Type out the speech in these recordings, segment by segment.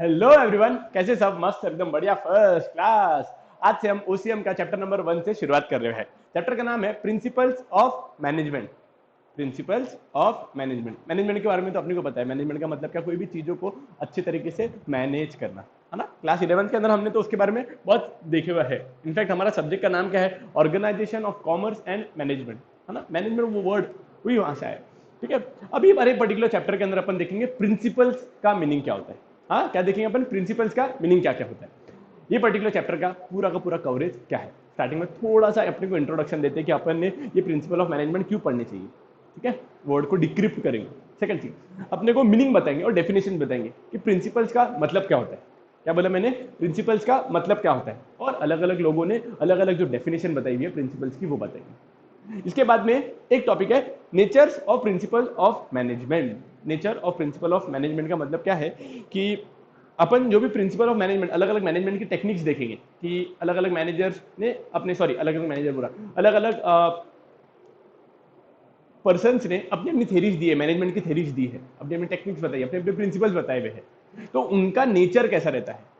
Hello everyone, कैसे सब? मस्त, एकदम बढ़िया, फर्स्ट क्लास। आज से हम ओसीएम का चैप्टर नंबर 1 से शुरुआत कर रहे हैं। चैप्टर का नाम है principles of management. Principles of management. Management के बारे में तो अपने को पता है। मैनेजमेंट का मतलब क्या? कोई भी चीजों को अच्छे तरीके से मैनेज करना, है ना। क्लास 11 के अंदर हमने तो उसके बारे में बहुत देखे हुआ है। इनफैक्ट हमारा सब्जेक्ट का नाम क्या है? Organisation of commerce and management, है ना। मैनेजमेंट वो वर्ड वही वहां से आया। ठीक है। अभी हमारे पर्टिकुलर चैप्टर के अंदर अपन देखेंगे प्रिंसिपल्स का मीनिंग क्या होता है। हाँ, क्या देखेंगे अपन? प्रिंसिपल्स का मीनिंग क्या क्या होता है। ये पर्टिकुलर चैप्टर का पूरा कवरेज क्या है। स्टार्टिंग में थोड़ा सा अपने को इंट्रोडक्शन देते हैं कि अपन ने ये प्रिंसिपल ऑफ मैनेजमेंट क्यों पढ़नी चाहिए। ठीक है। वर्ड को डिक्रिप्ट करेंगे। सेकंड चीज, अपने को मीनिंग बताएंगे और डेफिनेशन बताएंगे कि प्रिंसिपल्स का मतलब क्या होता है। क्या बोला मैंने? प्रिंसिपल्स का मतलब क्या होता है। और अलग अलग लोगों ने अलग अलग जो डेफिनेशन बताई हुई है प्रिंसिपल्स की, वो बताएंगे। इसके बाद में एक टॉपिक है natures of principle of management. Nature of principle of management का मतलब क्या है कि अपन जो भी प्रिंसिपल ऑफ मैनेजमेंट, अलग अलग मैनेजमेंट की टेक्निक्स देखेंगे कि अलग अलग मैनेजर्स ने अपने, सॉरी अलग अलग मैनेजर पूरा, अलग अलग पर्सन्स ने अपनी अपनी थेरीज दी है, मैनेजमेंट की थेरीज दी है, अपनी अपनी टेक्निक्स बताई, अपने अपने प्रिंसिपल्स बताए हुए हैं। तो उनका नेचर कैसा रहता है।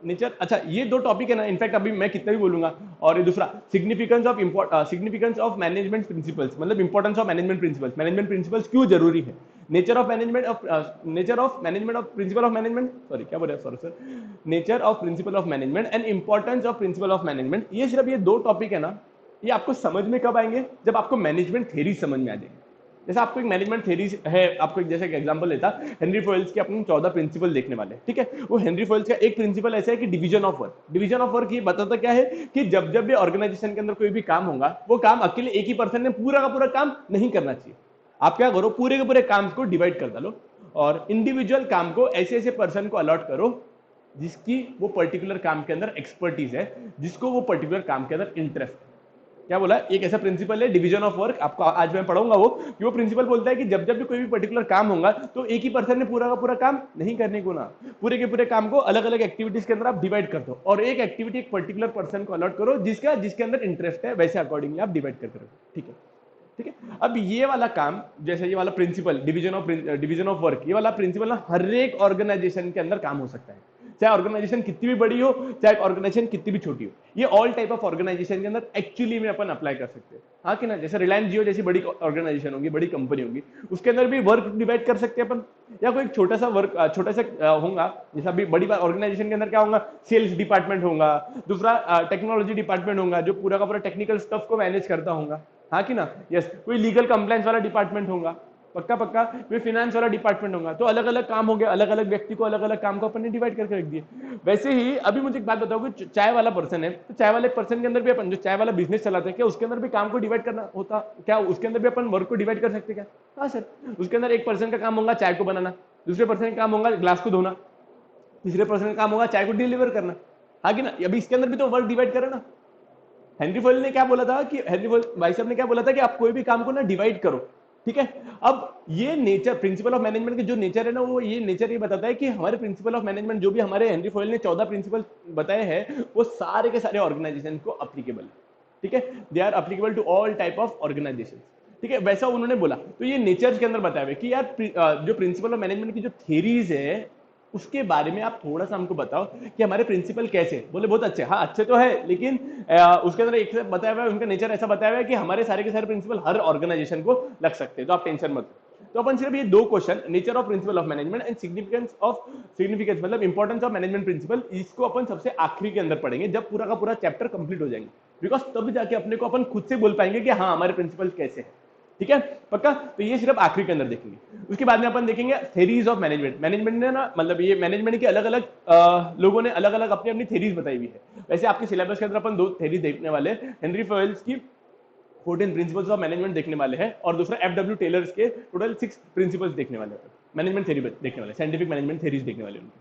नेचर, अच्छा ये दो टॉपिक है ना। इनफैक्ट अभी मैं कितना भी बोलूंगा। और ये दूसरा, सिग्निफिकेंस ऑफ मैनेजमेंट प्रिंसिपल्स, मतलब importance of management principles. Management principles क्यों जरूरी है। Nature of management of principle of management, sorry क्या बोल रहे हैं, sorry sir. Nature of principle of management and importance of principle of management. ये सिर्फ ये दो टॉपिक है ना, ये आपको समझ में कब आएंगे? जब आपको मैनेजमेंट थेरी समझ में आ जाएगी। जैसे आपको एक मैनेजमेंट थेरी है, आपको एक जैसे एक एग्जांपल लेता, हेनरी फोइल्स के अपने 14 प्रिंसिपल देखने वाले। ठीक है। वो हेनरी फोइल्स का एक प्रिंसिपल ऐसा है कि division of work. Division of work ये बताता क्या है कि जब जब भी ऑर्गेनाइजेशन के अंदर कोई भी काम होगा, वो काम अकेले एक ही पर्सन ने पूरा का पूरा काम नहीं करना चाहिए। आप क्या करो, पूरे के पूरे काम को डिवाइड कर डालो और इंडिविजुअल काम को ऐसे ऐसे पर्सन को अलॉट करो जिसकी वो पर्टिकुलर काम के अंदर एक्सपर्टीज है, जिसको वो पर्टिकुलर काम के अंदर इंटरेस्ट है। क्या बोला? एक ऐसा प्रिंसिपल है डिवीजन ऑफ वर्क, आपको आज मैं पढ़ाऊंगा वो, कि वो प्रिंसिपल बोलता है कि जब जब भी कोई भी पर्टिकुलर काम होगा तो एक ही पर्सन ने पूरा का पूरा काम नहीं करने को ना, पूरे के पूरे काम को अलग अलग एक्टिविटीज के अंदर आप डिवाइड कर दो और एक एक्टिविटी एक पर्टिकुलर पर्सन को अलॉट करो जिसका जिसके अंदर इंटरेस्ट है, वैसे अकॉर्डिंगली आप डिवाइड कर करो। ठीक है। ठीक है। अब ये वाला काम, जैसे ये वाला प्रिंसिपल डिवीजन ऑफ वर्क, ये वाला प्रिंसिपल ना हर एक ऑर्गेनाइजेशन के अंदर काम हो सकता है। चाहे ऑर्गेनाइजेशन कितनी भी बड़ी हो, चाहे ऑर्गेनाइजेशन कितनी भी छोटी हो, ये ऑल टाइप ऑफ ऑर्गेनाइजेशन के अंदर एक्चुअली में अपन अप्लाई कर सकते हैं। हाँ कि ना। जैसे रिलायंस जियो जैसी बड़ी ऑर्गेनाइजेशन होगी, बड़ी कंपनी होगी, उसके अंदर भी वर्क डिवाइड कर सकते हैं अपन। या कोई छोटा सा वर्क, छोटा सा होगा, जैसा भी बड़ी ऑर्गेनाइजेशन के अंदर क्या होगा, सेल्स डिपार्टमेंट होगा, दूसरा टेक्नोलॉजी डिपार्टमेंट होगा जो पूरा का पूरा टेक्निकल स्टफ को मैनेज करता होगा। हाँ कि ना। यस। कोई लीगल कंप्लायंस वाला डिपार्टमेंट होगा, पक्का पक्का। कोई फाइनेंस वाला डिपार्टमेंट होगा। तो अलग अलग काम हो गया, अलग अलग व्यक्ति को अलग अलग काम को अपन ने डिवाइड करके रख दिए। वैसे ही अभी मुझे एक बात बताओ कि चाय वाला पर्सन है, तो चाय वाले पर्सन के अंदर भी अपन जो चाय वाला बिजनेस चलाते हैं, क्या उसके अंदर भी काम को डिवाइड करना होता? क्या उसके अंदर भी अपन वर्क को डिवाइड कर सकते क्या? हाँ सर। उसके अंदर एक पर्सन का काम होगा चाय को बनाना, दूसरे पर्सन का काम होगा ग्लास को धोना, तीसरे पर्सन का काम होगा चाय को डिलीवर करना। हाँ कि ना। अभी इसके अंदर भी तो वर्क डिवाइड करे ना। हेनरी फोइल ने क्या बोला था कि हेनरी फोइल भाई साहब ने क्या बोला था कि आप कोई भी काम को ना डिवाइड करो। ठीक है। अब ये नेचर, प्रिंसिपल ऑफ मैनेजमेंट के जो नेचर है ना, वो ये नेचर ये बताता है कि हमारे प्रिंसिपल ऑफ मैनेजमेंट जो भी हमारे हेनरी फोइल ने 14 प्रिंसिपल बताए हैं, वो सारे के सारे ऑर्गेनाइजेशन को अप्लीकेबल है। ठीक है। They are applicable to all type of organisation. ठीक है। वैसा उन्होंने बोला। तो ये नेचर के अंदर बताया हुआ कि यार जो प्रिंसिपल ऑफ मैनेजमेंट की जो थेरीज है, उसके बारे में आप थोड़ा सा हमको बताओ कि हमारे प्रिंसिपल कैसे। बोले बहुत अच्छे। हाँ अच्छे तो है, लेकिन उसके अंदर एक बताया हुआ है, उनका नेचर ऐसा बताया हुआ है कि हमारे सारे के सारे प्रिंसिपल हर ऑर्गेनाइजेशन को लग सकते हैं, तो आप टेंशन मत लो। तो अपन सिर्फ ये दो question, nature of principle of management and significance मतलब इंपॉर्टेंस ऑफ मैनेजमेंट प्रिंसिपल, इसको अपन सबसे आखिरी के अंदर पढ़ेंगे जब पूरा का पूरा चैप्टर कंप्लीट हो जाएंगे। बिकॉज तब जाके अपने को अपन खुद से बोल पाएंगे कि हाँ हमारे प्रिंसिपल कैसे है। ठीक है। पक्का। तो ये सिर्फ आखिरी के अंदर देखेंगे। उसके बाद में अपन देखेंगे थेरीज ऑफ मैनेजमेंट। मैनेजमेंट ने ना, मतलब ये मैनेजमेंट के अलग अलग लोगों ने अलग अलग अपनी अपनी थेरीज बताई हुई है। वैसे आपके सिलेबस के अंदर अपन दो थेरीज देखने वाले हैं, हेनरी फोइल्स की 14 प्रिंसिपल्स ऑफ मैनेजमेंट देखने वाले हैं और दूसरा एफडब्ल्यू टेलर्स के टोटल 6 प्रिंसिपल्स देखने वाले हैं। मैनेजमेंट थेरी देखने वाले, साइंटिफिक मैनेजमेंट थेरीज देखने वाले उनकी।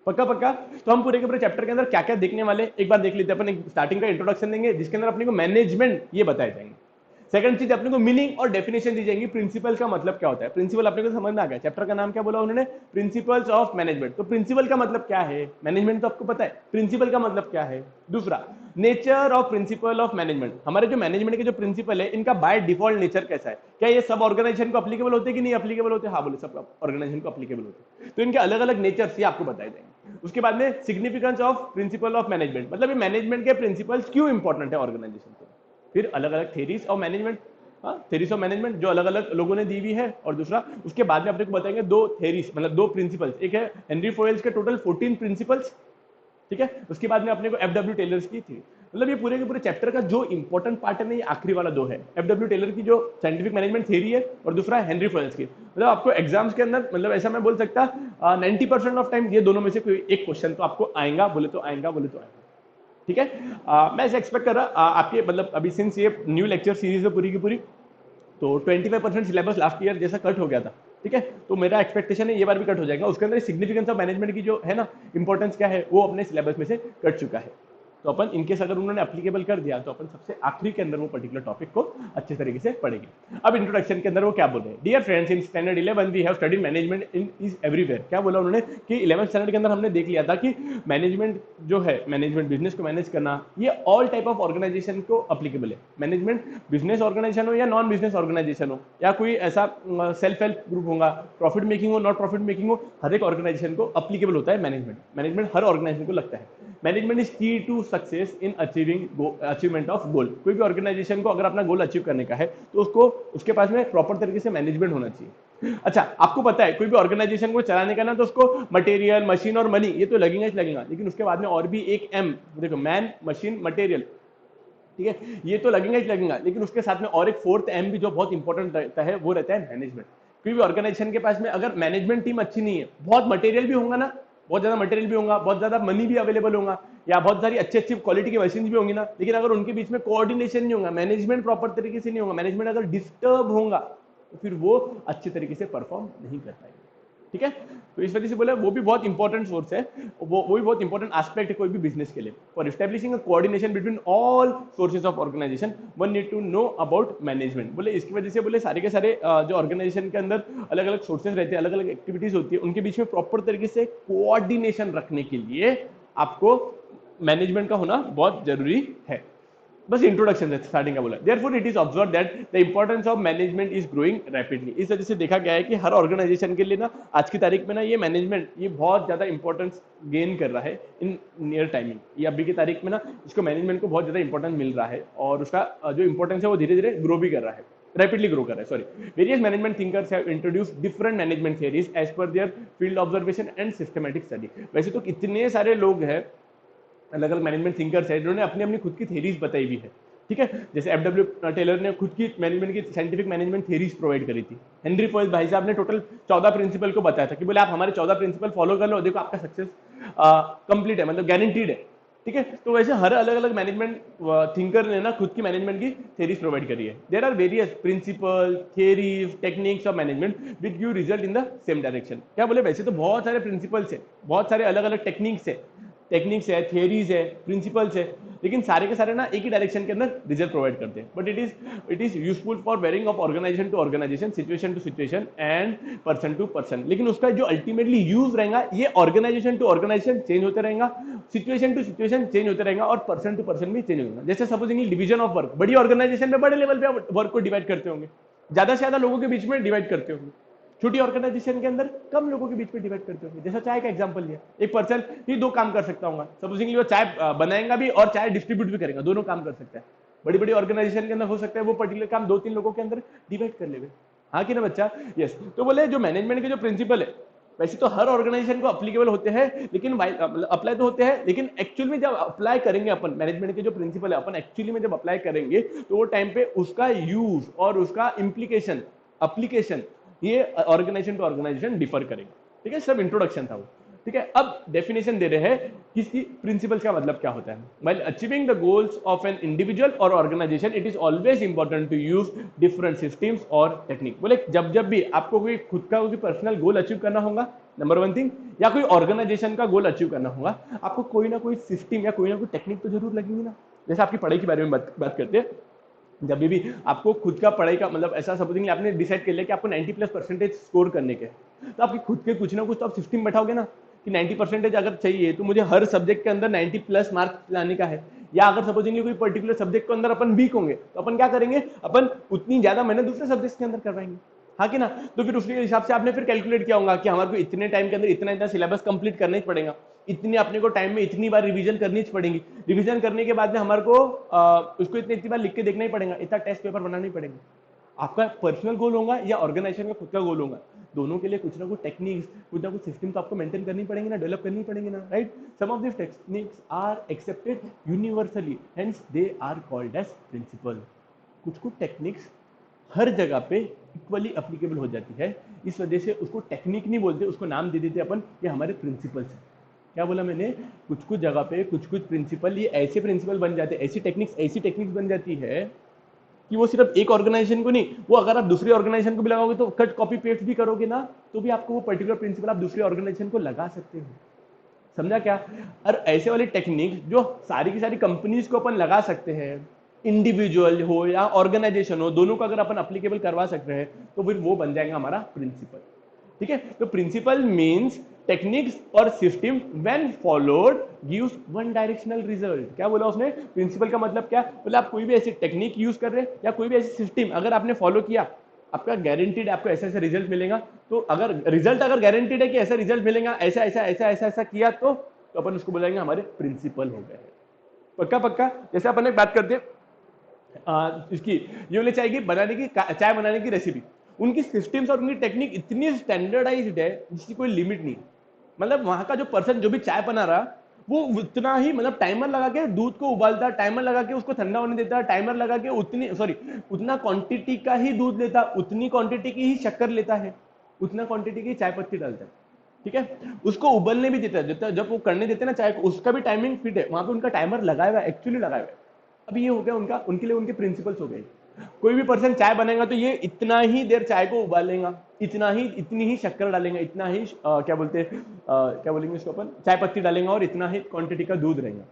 पक्का पक्का। तो हम पूरे के पूरे चैप्टर के अंदर क्या क्या देखने वाले एक बार देख लेते हैं। अपन एक स्टार्टिंग का इंट्रोडक्शन देंगे जिसके अंदर अपने को मैनेजमेंट ये बताए जाएंगे। सेकंड चीज अपने को मीनिंग और डेफिनेशन दी जाएंगी, प्रिंसिपल का मतलब क्या होता है। प्रिंसिपल अपने को समझ में आ गया। चैप्टर का नाम क्या बोला उन्होंने? Principles of management. तो प्रिंसिपल का मतलब क्या है? मैनेजमेंट तो आपको पता है, प्रिंसिपल का मतलब क्या है। दूसरा, nature of principle of management, हमारे जो मैनेजमेंट के जो प्रिंसिपल है इनका बाय डिफॉल्ट नेचर कैसा है, क्या ये सब ऑर्गेनाइजेशन को अप्लीकेबल होते हैं कि नहीं अप्लीकेबल होते? हाँ बोले सब ऑर्गेनाइजेशन को अप्लीकेबल होते हैं। तो इनके अलग अलग नेचर्स ये आपको बताए जाएंगे। उसके बाद में significance of principle of management, मतलब ये मैनेजमेंट के प्रिंसिपल्स क्यों इंपॉर्टेंट है ऑर्गेनाइजेशन को। फिर अलग अलग theories of management, theories of management जो अलग अलग लोगों ने दी हुई है, और दूसरा उसके बाद में अपने को बताएंगे दो थेरीज मतलब दो प्रिंसिपल्स, एक है हेनरी फोयल्स के टोटल 14 प्रिंसिपल्स, ठीक है। उसके बाद में अपने को एफडब्ल्यू टेलर्स की थी, मतलब ये पूरे के पूरे चैप्टर का जो इंपॉर्टेंट पार्ट है ना ये आखिरी वाला दो है, एफडब्ल्यू टेलर की जो साइंटिफिक मैनेजमेंट थ्योरी है और दूसरा है हेनरी फोयल्स की। मतलब आपको एग्जाम्स के अंदर मतलब ऐसा मैं बोल सकता 90% ऑफ टाइम ये दोनों में से कोई एक क्वेश्चन तो आपको आएगा, बोले तो आएगा, बोले तो आएगा, ठीक है। मैं ऐसे एक्सपेक्ट कर रहा आपके मतलब अभी सिंस ये न्यू लेक्चर सीरीज है पूरी की पूरी, तो 25% सिलेबस लास्ट ईयर जैसा कट हो गया था, ठीक है। तो मेरा एक्सपेक्टेशन है ये बार भी कट हो जाएगा, उसके अंदर सिग्निफिकेंस ऑफ मैनेजमेंट की जो है ना इंपॉर्टेंस क्या है वो अपने सिलेबस में से कट चुका है। तो अपन इनकेस अगर उन्होंने एप्लीकेबल कर दिया तो अपन सबसे आखिरी के अंदर वो पर्टिकुलर टॉपिक को अच्छे तरीके से पढ़ेंगे। अब इंट्रोडक्शन के अंदर वो क्या बोल रहे हैं, dear friends in standard 11 we have studied management in is everywhere. क्या बोला उन्होंने कि 11th स्टैंडर्ड के अंदर हमने देख लिया था कि मैनेजमेंट जो है, मैनेजमेंट बिजनेस को मैनेज करना, ये ऑल टाइप ऑफ ऑर्गेनाइजेशन को अप्लीकेबल है। मैनेजमेंट बिजनेस ऑर्गेनाइजेशन हो या नॉन बिजनेस ऑर्गेनाइजेशन हो या कोई ऐसा सेल्फ हेल्प ग्रुप होगा, प्रॉफिट मेकिंग हो नॉट प्रॉफिट मेकिंग हो, हर एक ऑर्गेनाइजेशन को अप्लीकेबल होता है मैनेजमेंट। मैनेजमेंट हर ऑर्गेनाइजेशन को लगता है। Management is key to success in achievement of goal. कोई भी ऑर्गेनाइजेशन को अगर अपना गोल अचीव करने का है तो उसको उसके पास में प्रॉपर तरीके से मैनेजमेंट होना चाहिए। अच्छा आपको पता है कोई भी ऑर्गेनाइजेशन को चलाने का ना तो उसको मटेरियल, मशीन और मनी ये तो लगेगा ही लगेगा, लेकिन उसके बाद में और भी एक एम, देखो मैन, मशीन, मटेरियल, ठीक है, ये तो लगेगा ही लगेगा, लेकिन उसके साथ में और एक फोर्थ एम भी जो बहुत इंपॉर्टेंट रहता है वो रहता है मैनेजमेंट। कोई भी ऑर्गेनाइजेशन के पास में अगर मैनेजमेंट टीम अच्छी नहीं है, बहुत मटेरियल भी होगा ना, बहुत ज्यादा मटेरियल भी होगा, बहुत ज्यादा मनी भी अवेलेबल होगा या बहुत सारी अच्छी अच्छी क्वालिटी की मशीन भी होंगी ना, लेकिन अगर उनके बीच में कोऑर्डिनेशन नहीं होगा, मैनेजमेंट प्रॉपर तरीके से नहीं होगा, मैनेजमेंट अगर डिस्टर्ब होगा तो फिर वो अच्छे तरीके से परफॉर्म नहीं कर पाएंगे, ठीक है। तो इस वजह से बोला वो भी बहुत इंपॉर्टेंट सोर्स है, वो भी बहुत इंपॉर्टेंट एस्पेक्ट है कोई भी बिजनेस के लिए। For establishing a coordination between all sources of organisation one need to know about management. बोले इसकी वजह से बोले सारे के सारे जो ऑर्गेनाइजेशन के अंदर अलग अलग सोर्सेज रहते हैं, अलग अलग एक्टिविटीज होती है, उनके बीच में प्रॉपर तरीके से कोऑर्डिनेशन रखने के लिए आपको मैनेजमेंट का होना बहुत जरूरी है। बस इंट्रोडक्शन है स्टार्टिंग का बोला। Therefore it is observe that the importance of management is growing rapidly. इस वजह से देखा गया है कि हर ऑर्गेनाइजेशन के लिए ना आज की तारीख में ना ये मैनेजमेंट ये बहुत ज्यादा इंपॉर्टेंस गेन कर रहा है इन नियर टाइमिंग। ये अभी की तारीख में ना इसको मैनेजमेंट को बहुत ज्यादा इंपॉर्टेंस मिल रहा है और उसका जो इंपॉर्टेंस है वो धीरे धीरे ग्रो भी कर रहा है, रैपिडली ग्रो कर रहा है, sorry. Various management thinkers have introduced different management theories as per their field observation and systematic study. वैसे तो कितने सारे लोग हैं, अलग अलग मैनेजमेंट थिंकर्स है जिन्होंने अपनी अपनी खुद की थेरीज बताई हुई है, ठीक है। जैसे एफडब्ल्यू टेलर ने खुद की मैनेजमेंट की साइंटिफिक मैनेजमेंट थेरीज प्रोवाइड करी थी। हेनरी फोयल्स भाई साहब ने टोटल 14 प्रिंसिपल को बताया था कि बोले आप हमारे 14 प्रिंसिपल फॉलो कर लो, देखो आपका सक्सेस कंप्लीट है, मतलब गारंटीड है, ठीक है। तो वैसे हर अलग अलग मैनेजमेंट थिंकर ने ना खुद की मैनेजमेंट की थेरीज प्रोवाइड करी है। There are various principle, theories, techniques of management which give result in the same direction. क्या बोले वैसे तो बहुत सारे प्रिंसिपल्स है, बहुत सारे अलग अलग टेक्निक्स है, थियरीज है, प्रिंसिपल्स है, लेकिन सारे के सारे ना एक ही डायरेक्शन के अंदर रिजल्ट प्रोवाइड करते हैं। But it is useful for varying of organisation to organisation, situation to situation and person to person. लेकिन उसका जो अल्टीमेटली यूज रहेगा ये ऑर्गेनाइजेशन टू ऑर्गेनाइजेशन चेंज होते रहेगा, सिचुएशन टू सिचुएशन चेंज होते रहेगा और पर्सन टू पर्सन भी चेंज होगा। जैसे सपोजिंग डिवीजन ऑफ वर्क, बड़ी ऑर्गेनाइजेशन में बड़े लेवल पे वर्क को डिवाइड करते होंगे, ज्यादा से ज्यादा लोगों के बीच में डिवाइड करते होंगे, छोटी ऑर्गेनाइजेशन के अंदर कम लोगों के बीच में डिवाइड करते होंगे। जैसा चाय का एग्जांपल लिया, एक पर्सन ही दो काम कर सकता होगा, सपोजिंगली वो चाय बनाएगा भी और चाय डिस्ट्रीब्यूट भी करेगा, दोनों काम कर सकता है। बड़ी बड़ी ऑर्गेनाइजेशन के अंदर हो सकता है वो पर्टिकुलर काम दो तीन लोगों के अंदर डिवाइड कर ले। हाँ कि ना बच्चा? यस। तो बोले जो मैनेजमेंट के जो प्रिंसिपल है वैसे तो हर ऑर्गेनाइजेशन को अप्लीकेबल होते हैं, लेकिन अप्लाई तो होते हैं, लेकिन एक्चुअल में जब अप्लाई करेंगे अपन मैनेजमेंट के जो प्रिंसिपल है अपन एक्चुअली में जब अप्लाई करेंगे तो वो टाइम पे उसका यूज और उसका इम्प्लीकेशन एप्लीकेशन ये ऑर्गेनाइजेशन टू ऑर्गेनाइजेशन डिफर करेगा, ठीक है। सब इंट्रोडक्शन था वो, ठीक है। अब डेफिनेशन दे रहे हैं किसी प्रिंसिपल्स का मतलब क्या होता है। While achieving the goals of an individual और organisation it is always important to use different systems और टेक्निक। बोले जब जब भी आपको कोई खुद का कोई पर्सनल गोल अचीव करना होगा, नंबर वन थिंग, या कोई ऑर्गेनाइजेशन का गोल अचीव करना होगा, आपको कोई ना कोई सिस्टम या कोई ना कोई टेक्निक तो जरूर लगेगी ना। जैसे आपकी पढ़ाई के बारे में बात करते हैं, जब भी आपको खुद का पढ़ाई का मतलब ऐसा सपोजिंग आपने डिसाइड कर लिया कि आपको 90+% स्कोर करने के, तो आपकी खुद के कुछ ना कुछ तो आप सिस्टम बैठाओगे ना कि 90% अगर चाहिए तो मुझे हर सब्जेक्ट के अंदर 90+ मार्क्स लाने का है, या अगर सपोजिंगली कोई पर्टिकुलर सब्जेक्ट के अंदर अपन वीक होंगे तो अपन क्या करेंगे, अपन उतनी ज्यादा मेहनत दूसरे सब्जेक्ट के अंदर करवाएंगे, हाँ कि ना। तो फिर उसके हिसाब से आपने फिर कैलकुलेट किया होगा कि हमारे को इतने टाइम के अंदर इतना इतना सिलेबस कंप्लीट करना ही पड़ेगा, इतनी अपने को टाइम में इतनी बार रिवीजन करनी ही पड़ेगी, रिवीजन करने के बाद में हमारे को उसको इतनी बार लिख के देखना ही पड़ेगा, इतना टेस्ट पेपर बनाना ही पड़ेगा। आपका पर्सनल गोल होगा या ऑर्गेनाइजेशन का खुद का गोल होगा, दोनों के लिए कुछ ना कुछ टेक्निक्स, कुछ ना कुछ सिस्टम तो आपको मेंटेन करनी पड़ेगी ना, डेवलप करनी पड़ेगी ना, right. Some of this techniques are accepted universally, hence they are called as principle. कुछ कुछ टेक्निक्स हर जगह पे इक्वली अप्लीकेबल हो जाती है, इस वजह से उसको टेक्निक नहीं बोलते, उसको नाम दे देते अपन, ये हमारे प्रिंसिपल्स हैं। क्या बोला मैंने, कुछ कुछ जगह पे कुछ कुछ प्रिंसिपल, ये ऐसे प्रिंसिपल बन जाते हैं, ऐसी टेक्निक्स बन जाती है कि वो सिर्फ एक ऑर्गेनाइजेशन को नहीं, वो अगर आप दूसरी ऑर्गेनाइजेशन को भी लगाओगे तो कट कॉपी पेस्ट भी करोगे ना, तो भी आपको वो पर्टिकुलर प्रिंसिपल आप दूसरी ऑर्गेनाइजेशन को लगा सकते हो, समझा क्या। और ऐसे वाली टेक्निक जो सारी की सारी कंपनीज को अपन लगा सकते हैं, इंडिविजुअल हो या ऑर्गेनाइजेशन हो, दोनों को अगर अपन अप्लीकेबल करवा सकते हैं तो फिर वो बन जाएगा हमारा प्रिंसिपल, ठीक है। तो प्रिंसिपल मीन्स टेक्निक्स और system when followed gives one directional result. क्या बोला उसने, प्रिंसिपल का मतलब क्या बोला, आप कोई भी ऐसी टेक्निक यूज कर रहे हैं या कोई भी ऐसी सिस्टम अगर आपने फॉलो किया, आपका गारंटीड आपको ऐसा ऐसा रिजल्ट मिलेगा। तो अगर रिजल्ट अगर गारंटीड है कि ऐसा रिजल्ट मिलेगा, ऐसा ऐसा ऐसा ऐसा ऐसा किया तो अपन उसको बोलेंगे हमारे प्रिंसिपल हो गए। पक्का पक्का। जैसे अपन एक बात करते हैं इसकी, ये वाली चाय की बनाने की, चाय बनाने की रेसिपी, उनकी सिस्टम्स और उनकी टेक्निक इतनी स्टैंडर्डाइज्ड है जिसकी कोई लिमिट नहीं। मतलब वहां का जो पर्सन जो भी चाय बना रहा, वो उतना ही, मतलब टाइमर लगा के दूध को उबालता, टाइमर लगा के उसको ठंडा होने देता, टाइमर लगा के उतना क्वांटिटी का ही दूध लेता, उतनी क्वांटिटी की ही शक्कर लेता है, उतना क्वांटिटी की चाय पत्ती डालता है, ठीक है। उसको उबलने भी देता है, जब वो करने देते हैं ना चाय को, उसका भी टाइमिंग फिट है, वहां पे उनका टाइमर लगाया हुआ है, एक्चुअली लगाया हुआ है। अब ये हो गया उनका, उनके लिए उनके प्रिंसिपल्स हो गए। कोई भी पर्सन चाय बनाएगा तो ये इतना ही देर चाय को उबालेगा, इतनी ही शक्कर डालेगा, इतना ही क्या बोलते हैं, क्या बोलेंगे इसको अपन, चाय पत्ती डालेगा और इतना ही क्वांटिटी का दूध रहेगा,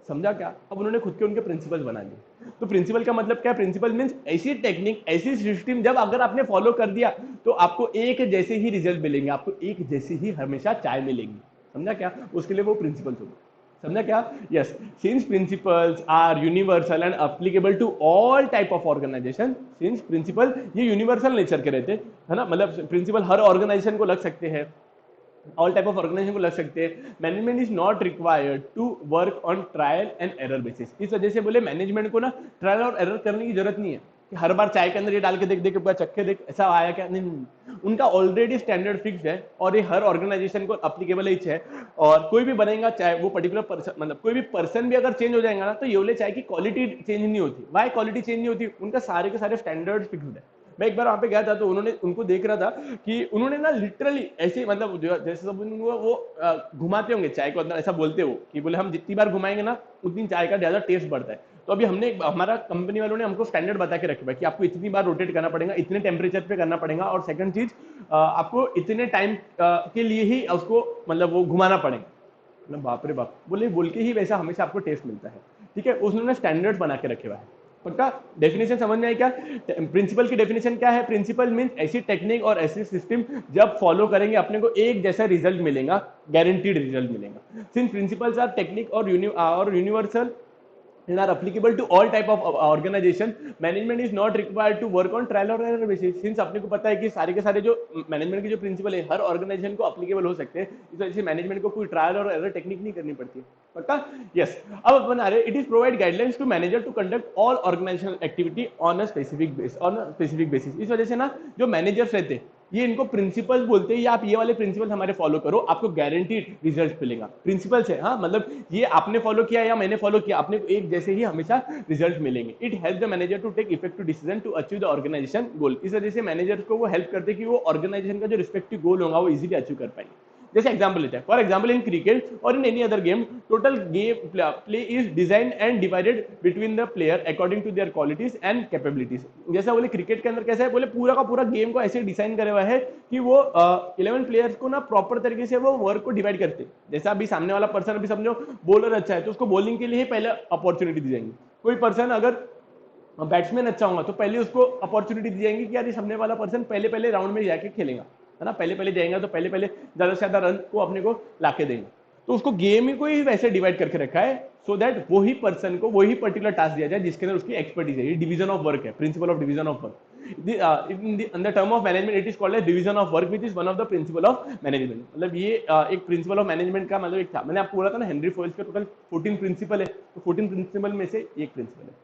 समझा क्या। अब उन्होंने खुद के उनके प्रिंसिपल्स बना लिए। तो प्रिंसिपल का मतलब क्या, प्रिंसिपल मींस ऐसी टेक्निक, ऐसी सिस्टम जब अगर आपने फॉलो कर दिया तो आपको एक जैसे ही रिजल्ट मिलेंगे, आपको एक जैसी ही हमेशा चाय मिलेगी, समझा क्या, उसके लिए वो प्रिंसिपल्स होंगे, समझा क्या। Yes, since principles are universal and applicable to all type of organisation, since principle ये यूनिवर्सल नेचर के रहते है ना, मतलब प्रिंसिपल हर ऑर्गेनाइजेशन को लग सकते हैं, ऑल टाइप ऑफ ऑर्गेनाइजेशन को लग सकते हैं। Management is not required to work on trial and error basis, इस वजह से बोले मैनेजमेंट को ना ट्रायल और एरर करने की जरूरत नहीं है कि हर बार चाय के अंदर ये डाल के देख देख चक्के देख ऐसा आया क्या, नहीं। उनका ऑलरेडी स्टैंडर्ड फिक्स है और ये हर ऑर्गेनाइजेशन को अप्लीकेबल ही है। और कोई भी बनेगा चाहे वो पर्टिकुलर पर्सन, मतलब कोई भी पर्सन भी अगर चेंज हो जाएगा ना, तो ये बोले चाय की क्वालिटी चेंज नहीं होती। वाई क्वालिटी चेंज नहीं होती, उनका सारे के सारे स्टैंडर्ड फिक्स है। मैं एक बार वहां पे गया था तो उन्होंने, उनको देख रहा था कि उन्होंने ना लिटरली ऐसे, मतलब जैसे सब वो घुमाते होंगे चाय को अंदर, ऐसा बोलते हो कि बोले हम जितनी बार घुमाएंगे ना उतनी चाय का ज्यादा टेस्ट बढ़ता है। तो अभी हमने, हमारा कंपनी वालों ने हमको स्टैंडर्ड बता के रखा है कि आपको इतनी बार रोटेट करना पड़ेगा, इतने टेम्परेचर पे करना पड़ेगा, और सेकंड चीज आपको इतने टाइम के लिए ही उसको, मतलब वो घुमाना पड़ेगा। मतलब बाप रे बाप, बोल के ही वैसा हमेशा आपको टेस्ट मिलता है, ठीक है। उसने स्टैंडर्ड बना के रखे हुआ है। पक्का डेफिनेशन समझ में आई क्या, प्रिंसिपल की डेफिनेशन क्या है, प्रिंसिपल मींस ऐसी टेक्निक और ऐसी सिस्टम जब फॉलो करेंगे अपने को एक जैसा रिजल्ट मिलेगा, गारंटीड रिजल्ट मिलेगा। सिंस प्रिंसिपल्स आर टेक्निक और universal and are applicable to all type of organization, management is not required to work on trial or error basis। since अपने को पता है कि सारे के सारे जो मैनेजमेंट के जो प्रिंसिपल है हर ऑर्गेनाइजेशन को अप्लीकेबल हो सकते हैं, इस वजह से मैनेजमेंट को कोई ट्रायल और एरर टेक्निक नहीं करनी पड़ती है। पक्का। यस, अब अपन आ रहे, it is provide guidelines to manager to conduct all organisational activity on a specific basis. इस वजह से ना जो मैनेजर्स रहते हैं ये इनको प्रिंसिपल्स बोलते हैं, या आप ये वाले प्रिंसिपल्स हमारे फॉलो करो, आपको गारंटीड रिजल्ट मिलेगा। प्रिंसिपल्स है, हाँ, मतलब ये आपने फॉलो किया या मैंने फॉलो किया, आपने एक जैसे ही हमेशा रिजल्ट मिलेंगे। It help the manager to take effective decision to achieve the organisation goal. इस वजह से मैनेजर को वो हेल्प करते हैं कि वो ऑर्गेनाइजेशन का जो रिस्पेक्टिव गोल होगा वो इजीली अचीव कर पाएंगे। जैसे एग्जांपल लेते हैं, फॉर एग्जांपल इन क्रिकेट और in any other game, total game play is design and divided between the player according to their qualities and capabilities. जैसा बोले क्रिकेट के अंदर कैसा है, बोले पूरा का पूरा गेम को ऐसे डिजाइन करा हुआ है कि वो 11 प्लेयर्स को ना प्रॉपर तरीके से वो वर्क को डिवाइड करते हैं। जैसा अभी सामने वाला पर्सन, अभी समझो बॉलर अच्छा है तो उसको बॉलिंग के लिए ही पहले अपॉर्चुनिटी दी जाएंगी। कोई पर्सन अगर बैट्समैन अच्छा होगा तो पहले उसको अपॉर्चुनिटी दी जाएंगी कि यार ये सामने वाला पर्सन पहले राउंड में जाके खेलेगा, है ना, पहले जाएगा तो पहले ज्यादा से ज्यादा रन को अपने को लाके देंगे। तो उसको गेम को ही वैसे डिवाइड करके रखा है सो दैट वही पर्सन को वही पर्टिकुलर टास्क दिया जाए जिसके अंदर उसकी एक्सपर्टीज है। ये डिवीजन ऑफ वर्क है, principle of division of work. In the term of management it is called as division of work, which is one of the principle of management. मतलब ये एक प्रिंसिपल ऑफ मैनेजमेंट का मतलब एक था। मैंने आपको बोला था ना हेनरी फोइल्स के टोटल 14 प्रिंसिपल है, तो 14 प्रिंसिपल में से एक प्रिंसिपल है।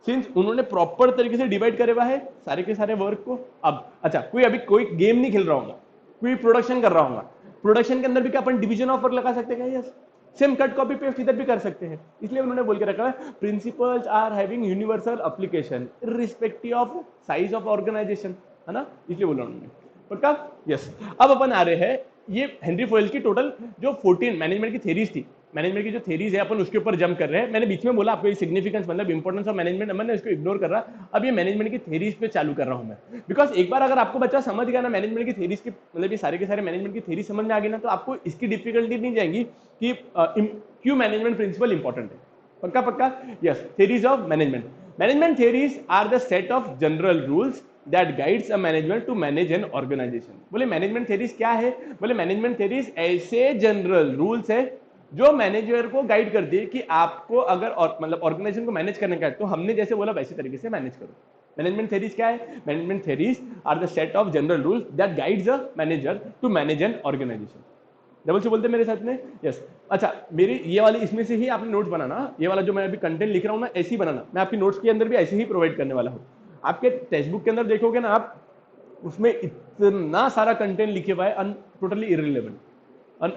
सिंस उन्होंने प्रॉपर तरीके से डिवाइड करे हुआ है सारे के सारे वर्क को। अब अच्छा, कोई अभी कोई गेम नहीं खेल रहा होगा, कोई प्रोडक्शन कर रहा होगा, प्रोडक्शन के अंदर भी क्या अपन डिवीजन ऑफ वर्क लगा सकते हैं? Yes, same cut copy paste इधर भी कर सकते हैं। इसलिए उन्होंने बोल के रखा है principles are having universal application irrespective of size of organisation, है ना, इसलिए बोला उन्होंने। पक्का? यस। अब अपन आ रहे हैं ये हेनरी फोइल की टोटल जो 14 मैनेजमेंट की थ्योरीज थी, मैनेजमेंट की जो थ्योरीज है अपन उसके ऊपर जंप कर रहे हैं। मैंने बीच में बोला आपको ये सिग्निफिकेंस मतलब इंपॉर्टेंस ऑफ मैनेजमेंट, मैंने इसको इग्नोर कर रहा। अब ये मैनेजमेंट की थ्योरीज पे चालू कर रहा हूं मैं, बिकॉज एक बार अगर आपको बच्चा समझ गया ना मैनेजमेंट की थ्योरीज की, मतलब ये सारे के सारे मैनेजमेंट की थ्योरी समझ में आ गई ना, तो आपको इसकी डिफिकल्टी नहीं जाएगी कि क्यों मैनेजमेंट प्रिंसिपल इंपॉर्टेंट है। पक्का पक्का? Yes. Theories of management. Management theories are the set of general rules that guides a management to manage an organisation. बोले मैनेजमेंट थ्योरीज क्या है? बोले मैनेजमेंट थ्योरीज ऐसे जनरल रूल्स है जो मैनेजर को गाइड करती है कि आपको अगर मतलब ऑर्गेनाइजेशन को मैनेज करने का है तो हमने जैसे बोला वैसे तरीके से मैनेज करो। मैनेजमेंट थ्योरीज क्या है? Management theories are the set of general rules that guides a manager to manage an organisation. Double से बोलते मेरे साथ में? यस। अच्छा, मेरी ये वाली इसमें से ही आपने नोट्स बनाना, ये वाला जो मैं अभी कंटेंट लिख रहा हूं ना ऐसे ही बनाना, मैं आपकी नोट्स के अंदर भी ऐसे ही प्रोवाइड करने वाला हूं। आपके टेक्स्ट बुक के अंदर देखोगे ना आप, उसमें इतना सारा कंटेंट लिखे हुआ है टोटली इररिलेवेंट।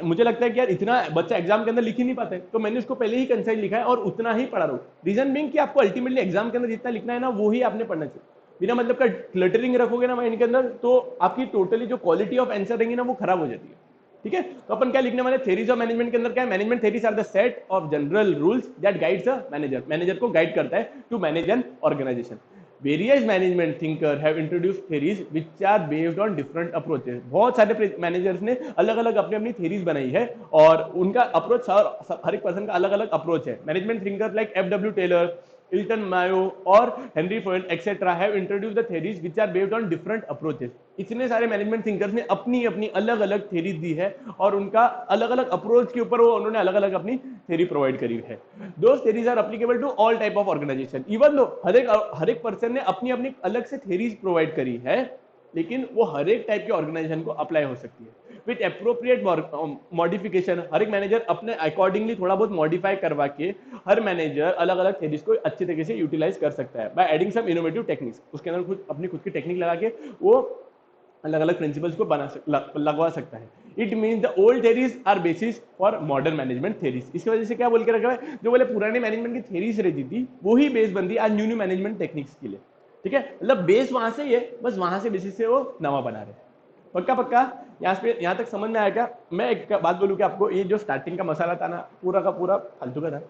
मुझे लगता है कि यार इतना बच्चा एग्जाम के अंदर लिख ही नहीं पाते, तो मैंने उसको पहले ही कंसाइज लिखा है और उतना ही पढ़ा रहा हूं। रीजन बीइंग कि आपको अल्टीमेटली एग्जाम के अंदर जितना लिखना है ना वो ही आपने पढ़ना चाहिए। बिना मतलब का क्लटरिंग रखोगे ना माइंड के अंदर तो आपकी टोटली जो क्वालिटी ऑफ आंसर रहेंगी ना वो खराब हो जाती है। ठीक है, तो अपन क्या लिखने वाले? थ्योरीज ऑफ मैनेजमेंट के अंदर क्या है? Management theories are the set of general rules that guides a manager, manager को गाइड करता है to manage an organisation. Various management thinkers have introduced theories which are based on different approaches. बहुत सारे managers ने अलग अलग अपनी अपनी थ्योरीज बनाई है और उनका अप्रोच हर एक पर्सन का अलग अलग अप्रोच है। Management thinkers like F W. Taylor, Elton Mayo और Henry Fayol etcetera have introduce the theories which are based on different approaches. इतने सारे मैनेजमेंट थिंकर्स ने अपनी अपनी अलग अलग थ्योरीज दी है और उनका अलग अलग अप्रोच के ऊपर वो उन्होंने अलग अलग अपनी थ्योरी प्रोवाइड करी है। Those theories are applicable to all type of organization. Even though हर एक पर्सन ने अपनी अपनी अलग से थ्योरीज प्रोवाइड करी है, लेकिन वो हर एक टाइप के ऑर्गेनाइजेशन को अप्लाई हो सकती है विद एप्रोप्रिएट मॉडिफिकेशन। हर एक मैनेजर अपने अकॉर्डिंगली थोड़ा बहुत मॉडिफाई करवा के हर मैनेजर अलग अलग थ्योरीज को अच्छे तरीके से यूटिलाइज कर सकता है by adding some innovative techniques. उसके अंदर खुद अपनी खुद की टेक्निक लगा के वो अलग अलग प्रिंसिपल्स को लगवा सकता है। It means the old theories are basis for modern management theories. इसकी वजह से क्या बोल के रखा है? जो बोले पुराने मैनेजमेंट की थ्योरीज रहती थी वो ही बेस बनती आज न्यू न्यू मैनेजमेंट टेक्निक्स के लिए। ठीक है, मतलब बेस वहां से ही है, बस वहां से बेसिस से वो नवा बना रहे। पक्का पक्का? यहाँ तक समझ में आया क्या? मैं एक बात बोलूं कि आपको ये जो स्टार्टिंग का मसाला था ना पूरा का पूरा फालतू का था।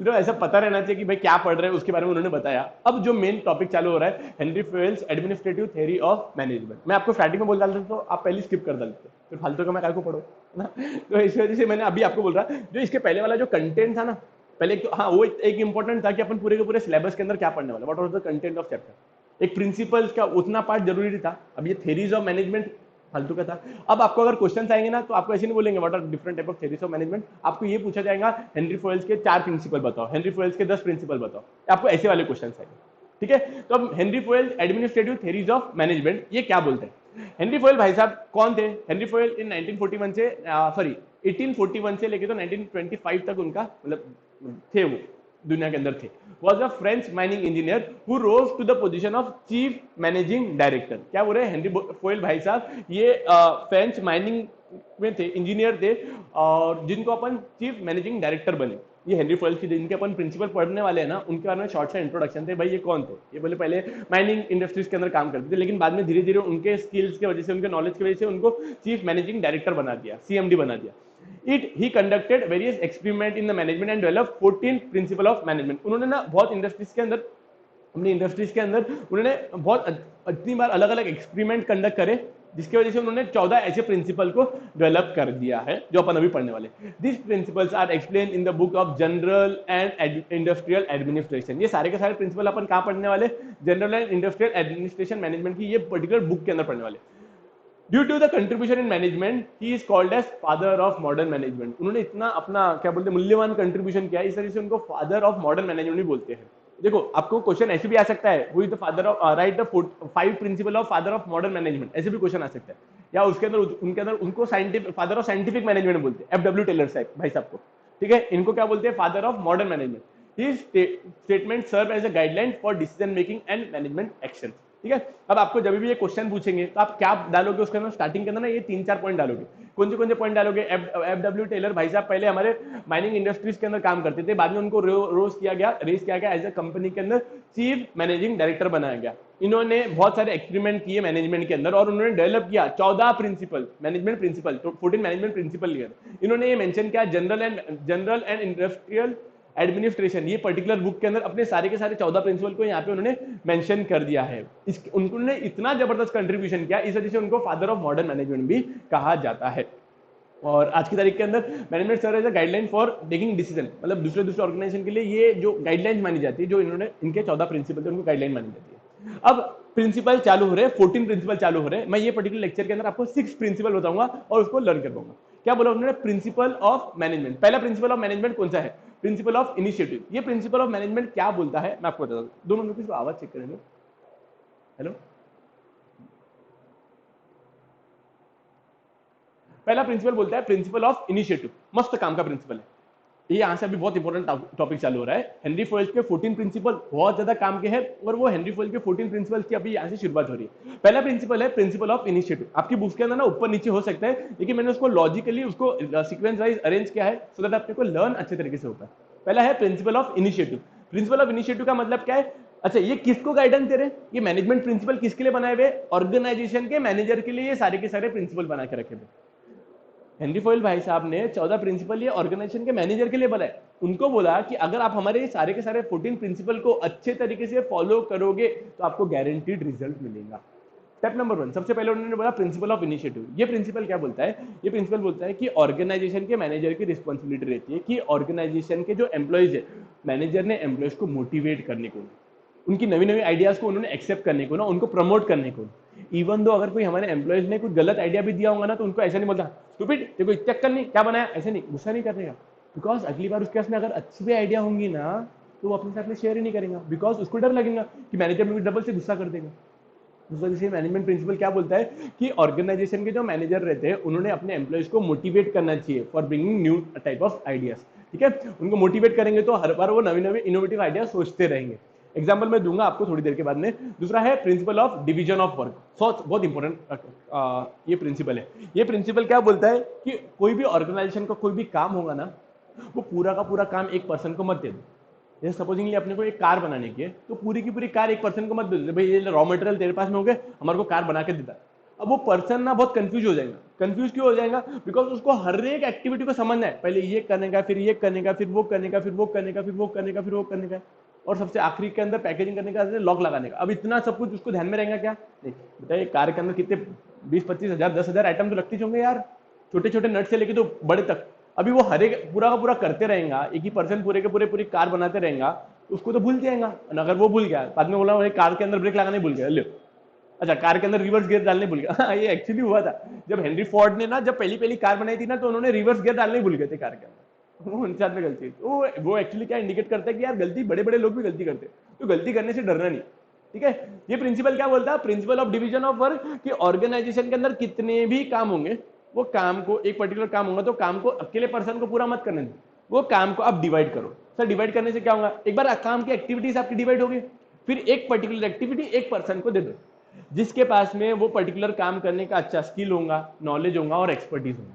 जो ऐसा पता रहना चाहिए कि भाई क्या पढ़ रहे हैं उसके बारे में उन्होंने बताया। अब जो मेन टॉपिक चालू हो रहा है Henry Fayol's administrative theory of management. मैं आपको स्टार्टिंग में बोल डालता तो आप पहले स्किप कर डालते, फिर फालतू का मैं काय को पढ़ो ना। तो इस वजह से मैंने अभी आपको बोल रहा जो इसके पहले वाला जो कंटेंट था ना, पहले तो हाँ वो एक इंपॉर्टेंट था कि अपन पूरे के पूरे सिलेबस के अंदर क्या पढ़ने वाले, what was the content of chapter. एक प्रिंसिपल्स का उतना पार्ट जरूरी था। अब ये थ्योरीज ऑफ मैनेजमेंट फालतू का था। अब आपको अगर क्वेश्चन आएंगे ना तो आपको ऐसे नहीं बोलेंगे what are different type of theories of management, आपको ये पूछा जाएगा हेनरी फोइल्स के 4 प्रिंसिपल बताओ, हेनरी फोइल्स के 10 प्रिंसिपल बताओ, आपको ऐसे वाले क्वेश्चन आएंगे। ठीक है, तो अब Henry Fayol's administrative theories of management ये क्या बोलते हैं? हेनरी फोइल भाई साहब कौन थे? हेनरी फोइल इन 1941 से 1841 से लेके तो 1925 तक उनका मतलब थे, वो दुनिया के अंदर थे। Was a French mining engineer who rose to the position of chief managing director. क्या बोल रहे हैं? हेनरी फोइल भाई साहब ये फ्रेंच माइनिंग में थे, इंजीनियर थे और जिनको अपन चीफ मैनेजिंग डायरेक्टर बने। ये हेनरी फोइल की जिनके अपन प्रिंसिपल पढ़ने वाले हैं ना उनके बारे में शॉर्ट सा इंट्रोडक्शन थे। भाई ये कौन थे? ये बोले पहले माइनिंग इंडस्ट्रीज के अंदर काम करते थे, लेकिन बाद में धीरे धीरे उनके स्किल्स की वजह से उनके नॉलेज की वजह से उनको चीफ मैनेजिंग डायरेक्टर बना दिया, CMD बना दिया। He conducted various experiment in the management and developed 14 principle of management। उन्होंने ना बहुत इंडस्ट्रीज के अंदर अपनी इंडस्ट्रीज के अंदर उन्होंने बहुत इतनी बार अलग अलग एक्सपेरिमेंट कंडक्ट करे जिसकी वजह से उन्होंने 14 ऐसे प्रिंसिपल को डेवलप कर दिया है जो अपन अभी पढ़ने वाले। This principles are explain in the book of general and industrial administration. ये सारे के सारे प्रिंसिपल अपन कहाँ पढ़ने वाले? General and industrial administration management की ये पर्टिकुलर बुक के अंदर पढ़ने वाले। Due to the contribution in management he is called as father of modern management. उन्होंने इतना अपना क्या बोलते हैं मूल्यवान कंट्रीब्यूशन किया, इस तरह से उनको फादर ऑफ मॉडर्न मैनेजमेंट भी बोलते हैं। देखो आपको क्वेश्चन ऐसे भी आ सकता है, who is the father of, right the 5 principle of father of modern management, ऐसे भी क्वेश्चन आ सकता है। या उसके अंदर उनके अंदर उनको scientific father of scientific management बोलते हैं, एफ.डब्ल्यू. टेलर साहब भाई साहब को, ठीक है। इनको क्या बोलते हैं, father of modern management. His statement serve as a guideline for decision making and management action, ठीक है। अब आपको जब भी ये क्वेश्चन पूछेंगे तो आप क्या डालोगे उसके अंदर, स्टार्टिंग के अंदर ना ये 3-4 पॉइंट डालोगे। कौन से पॉइंट डालोगे, एफ.डब्ल्यू. टेलर भाई साहब पहले हमारे माइनिंग इंडस्ट्रीज के अंदर काम करते थे, बाद में उनको रेस किया गया एज अ कंपनी के अंदर चीफ मैनेजिंग डायरेक्टर बनाया गया। इन्होंने बहुत सारे एक्सपेरिमेंट किए मैनेजमेंट के अंदर और उन्होंने डेवलप किया 14 प्रिंसिपल मैनेजमेंट प्रिंसिपल, तो 14 मैनेजमेंट प्रिंसिपल लिए। इन्होंने ये मेंशन किया जनरल एंड इंडस्ट्रियल एडमिनिस्ट्रेशन, ये पर्टिकुलर बुक के अंदर अपने सारे के सारे 14 प्रिंसिपल को यहाँ पे उन्होंने मेंशन कर दिया है। उन्होंने इतना जबरदस्त कंट्रीब्यूशन किया, इस वजह से उनको फादर ऑफ मॉडर्न मैनेजमेंट भी कहा जाता है। और आज की तारीख के अंदर management serve as a guideline for taking decision, मतलब दूसरे ऑर्गेनाइजेशन के लिए ये जो गाइडलाइन मानी जाती है, जो इन्होंने इनके 14 प्रिंसिपल थे उनको गाइडलाइन मानी जाती है। अब प्रिंसिपल चालू हो रहे हैं, 14 प्रिंसिपल चालू हो रहे हैं। मैं ये पर्टिकुलर लेक्चर के अंदर आपको 6 प्रिंसिपल बताऊंगा और उसको लर्न करवाऊंगा। क्या बोला उन्होंने, प्रिंसिपल ऑफ मैनेजमेंट। पहला प्रिंसिपल ऑफ मैनेजमेंट कौन सा है, प्रिंसिपल ऑफ इनिशिएटिव। ये प्रिंसिपल ऑफ मैनेजमेंट क्या बोलता है मैं आपको बताता हूँ। दोनों लोग की आवाज चेक करेंगे। हेलो, पहला प्रिंसिपल बोलता है प्रिंसिपल ऑफ इनिशिएटिव, मस्त काम का प्रिंसिपल है। ये यहां से अभी बहुत इंपॉर्टेंट टॉपिक चालू हो रहा है। हेनरी फोइल्स के 14 प्रिंसिपल बहुत ज्यादा काम के हैं और वो हेनरी फोइल्स के 14 प्रिंसिपल्स की अभी यहां से शुरुआत हो रही है। पहला प्रिंसिपल है प्रिंसिपल ऑफ इनिशिएटिव। आपकी बुक्स के अंदर ना ऊपर नीचे हो सकता है, लेकिन मैंने उसको लॉजिकली उसको सीक्वेंस वाइज अरेंज किया है सो दैट आपको लर्न अच्छे तरीके से होता है। पहला है principle of initiative. Principle of initiative का मतलब क्या है, अच्छा ये किसको गाइडेंस दे रहे हैं, ये मैनेजमेंट प्रिंसिपल किसके लिए बनाए हुए, ऑर्गेनाइजेशन के मैनेजर के लिए ये सारे के सारे प्रिंसिपल बना के रखे हुए। हेनरी फोइल भाई साहब ने 14 प्रिंसिपल ये ऑर्गेनाइजेशन के मैनेजर के लिए बनाए। उनको बोला कि अगर आप हमारे सारे के सारे 14 प्रिंसिपल को अच्छे तरीके से फॉलो करोगे तो आपको गारंटीड रिजल्ट मिलेगा। स्टेप नंबर 1, सबसे पहले उन्होंने बोला प्रिंसिपल ऑफ इनिशिएटिव। ये प्रिंसिपल क्या बोलता है, ये प्रिंसिपल बोलता है कि ऑर्गेनाइजेशन के मैनेजर की रिस्पॉन्सिबिलिटी रहती है कि ऑर्गेनाइजेशन के जो एम्प्लॉइज है, मैनेजर ने एम्प्लॉइज को मोटिवेट करने को, उनकी नवी नवी आइडियाज को उन्होंने एक्सेप्ट करने को ना, उनको प्रमोट करने को। इवन दो अगर कोई हमारे एम्प्लॉइज ने कुछ गलत आइडिया भी दिया होगा ना, तो उनको ऐसा नहीं बोलता स्टूपिड देखो चेक करनी क्या बनाया, ऐसे नहीं, गुस्सा नहीं करने का। बिकॉज अगली बार उसके पास में अगर अच्छी भी आइडिया होंगी ना तो वो अपने साथ में शेयर ही नहीं करेगा, बिकॉज उसको डर लगेगा कि मैनेजर में डबल से गुस्सा कर देगा। उस वजह से मैनेजमेंट प्रिंसिपल क्या बोलता है कि ऑर्गेनाइजेशन के जो मैनेजर रहते हैं उन्होंने अपने एम्प्लॉइज को मोटिवेट करना चाहिए for bringing new type of ideas, ठीक है। उनको मोटिवेट करेंगे तो हर बार वो नवी नवी इनोवेटिव आइडिया सोचते रहेंगे। एग्जाम्पल मैं दूंगा आपको थोड़ी देर के बाद में। दूसरा है principle of division of work, बहुत इंपॉर्टेंट ये प्रिंसिपल है। ये प्रिंसिपल क्या बोलता है कि कोई भी ऑर्गेनाइजेशन का कोई भी काम होगा ना, वो पूरा का पूरा काम एक पर्सन को मत दे दो। जैसे सपोजिंगली अपने को एक कार बनाने की है तो पूरी की पूरी कार एक पर्सन को मत दे दो, भाई ये रॉ मटेरियल तेरे पास में हो गए, हमारे को कार बना के देता। अब वो पर्सन ना बहुत कंफ्यूज हो जाएगा। कंफ्यूज क्यों हो जाएगा, बिकॉज उसको हर एक एक्टिविटी को समझना है, पहले ये करने का, फिर ये करने का, फिर वो करने का, फिर वो करने का, फिर वो करने का, फिर वो करने का, और सबसे आखिरी के अंदर पैकेजिंग करने का, लॉक लगाने का। अब इतना सब कुछ उसको ध्यान में रहेगा क्या, नहीं। बताइए कार के अंदर कितने 20-25 हजार 10,000 आइटम तो लगती होंगे यार, छोटे छोटे नट से लेके तो बड़े तक। अभी वो हर एक पूरा का पूरा करते रहेगा, एक ही पर्सन पूरे के पूरे पूरी कार बनाते रहेगा, उसको तो भूल जाएगा। अगर वो भूल गया, बाद में बोला कार के अंदर ब्रेक लगाने भूल गया, लो अच्छा कार के अंदर रिवर्स गियर डालने भूल गया। ये एक्चुअली हुआ था जब हेनरी फोर्ड ने ना जब पहली कार बनाई थी ना, तो उन्होंने रिवर्स गियर डालने भूल गए थे कार के अंदर। वो उनके साथ में गलती, तो वो एक्चुअली क्या इंडिकेट करता है कि यार गलती बड़े बड़े लोग भी गलती करते हैं, तो गलती करने से डरना नहीं, ठीक है। ये प्रिंसिपल क्या बोलता है, principle of division of work, कि ऑर्गेनाइजेशन के अंदर कितने भी काम होंगे, वो काम को एक पर्टिकुलर काम होगा तो काम को अकेले पर्सन को पूरा मत करने दो, वो काम को आप डिवाइड करो। सर डिवाइड करने से क्या होगा, एक बार काम की एक्टिविटीज आपकी डिवाइड होगी, फिर एक पर्टिकुलर एक्टिविटी एक पर्सन को दे दो जिसके पास में वो पर्टिकुलर काम करने का अच्छा स्किल होगा, नॉलेज होगा और एक्सपर्टीज होगा,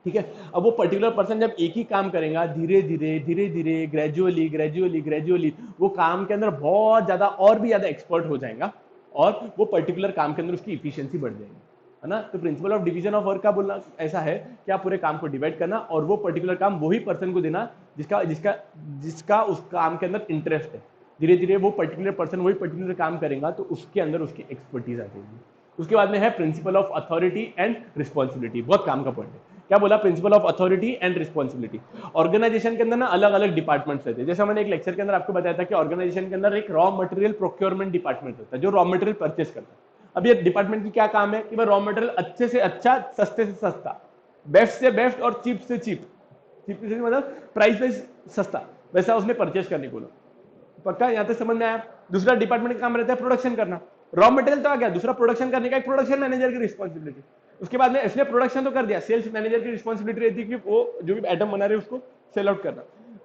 ठीक है। अब वो पर्टिकुलर पर्सन जब एक ही काम करेगा, धीरे धीरे ग्रेजुअली ग्रेजुअली ग्रेजुअली वो काम के अंदर बहुत ज्यादा और भी ज्यादा एक्सपर्ट हो जाएगा और वो पर्टिकुलर काम के अंदर उसकी इफिशियंसी बढ़ जाएगी, है ना। तो principal of division of work का बोलना ऐसा है कि आप पूरे काम को डिवाइड करना और वो पर्टिकुलर काम वही पर्सन को देना जिसका जिसका जिसका उस काम के अंदर इंटरेस्ट है। धीरे धीरे वो पर्टिकुलर पर्सन वही पर्टिकुलर काम करेगा तो उसके अंदर उसकी एक्सपर्टीज आ जाएगी। उसके बाद में है principle of authority and responsibility, बहुत काम का पॉइंट है। क्या बोला, principle of authority and responsibility. Organisation के अंदर ना अलग अलग डिपार्टमेंट्स रहते हैं। जैसे मैंने एक लेक्चर के अंदर आपको बताया था कि ऑर्गेनाइजेशन के अंदर एक रॉ मटेरियल प्रोक्योरमेंट डिपार्टमेंट होता है जो रॉ मटेरियल परचेस करता है। अब ये डिपार्टमेंट की क्या काम है कि भाई रॉ मटेरियल अच्छे से अच्छा, सस्ते से सस्ता, बेस्ट से बेस्ट और चीप से चीप, चीप से मतलब प्राइस वाइज सस्ता, वैसा उसने परचेज करने को। पक्का यहाँ तक समझ में आया। दूसरा डिपार्टमेंट का काम रहता है प्रोडक्शन करना, रॉ मटेरियल तो आ गया, दूसरा प्रोडक्शन करने का एक प्रोडक्शन मैनेजर की रिस्पॉन्सिबिलिटी। उसके बाद में इसने प्रोडक्शन तो कर दिया, सेल्स मैनेजर की रिस्पॉन्सिबिलिटी रहती है कि वो जो भी आइटम बना रहे हैं उसको सेल आउट करना।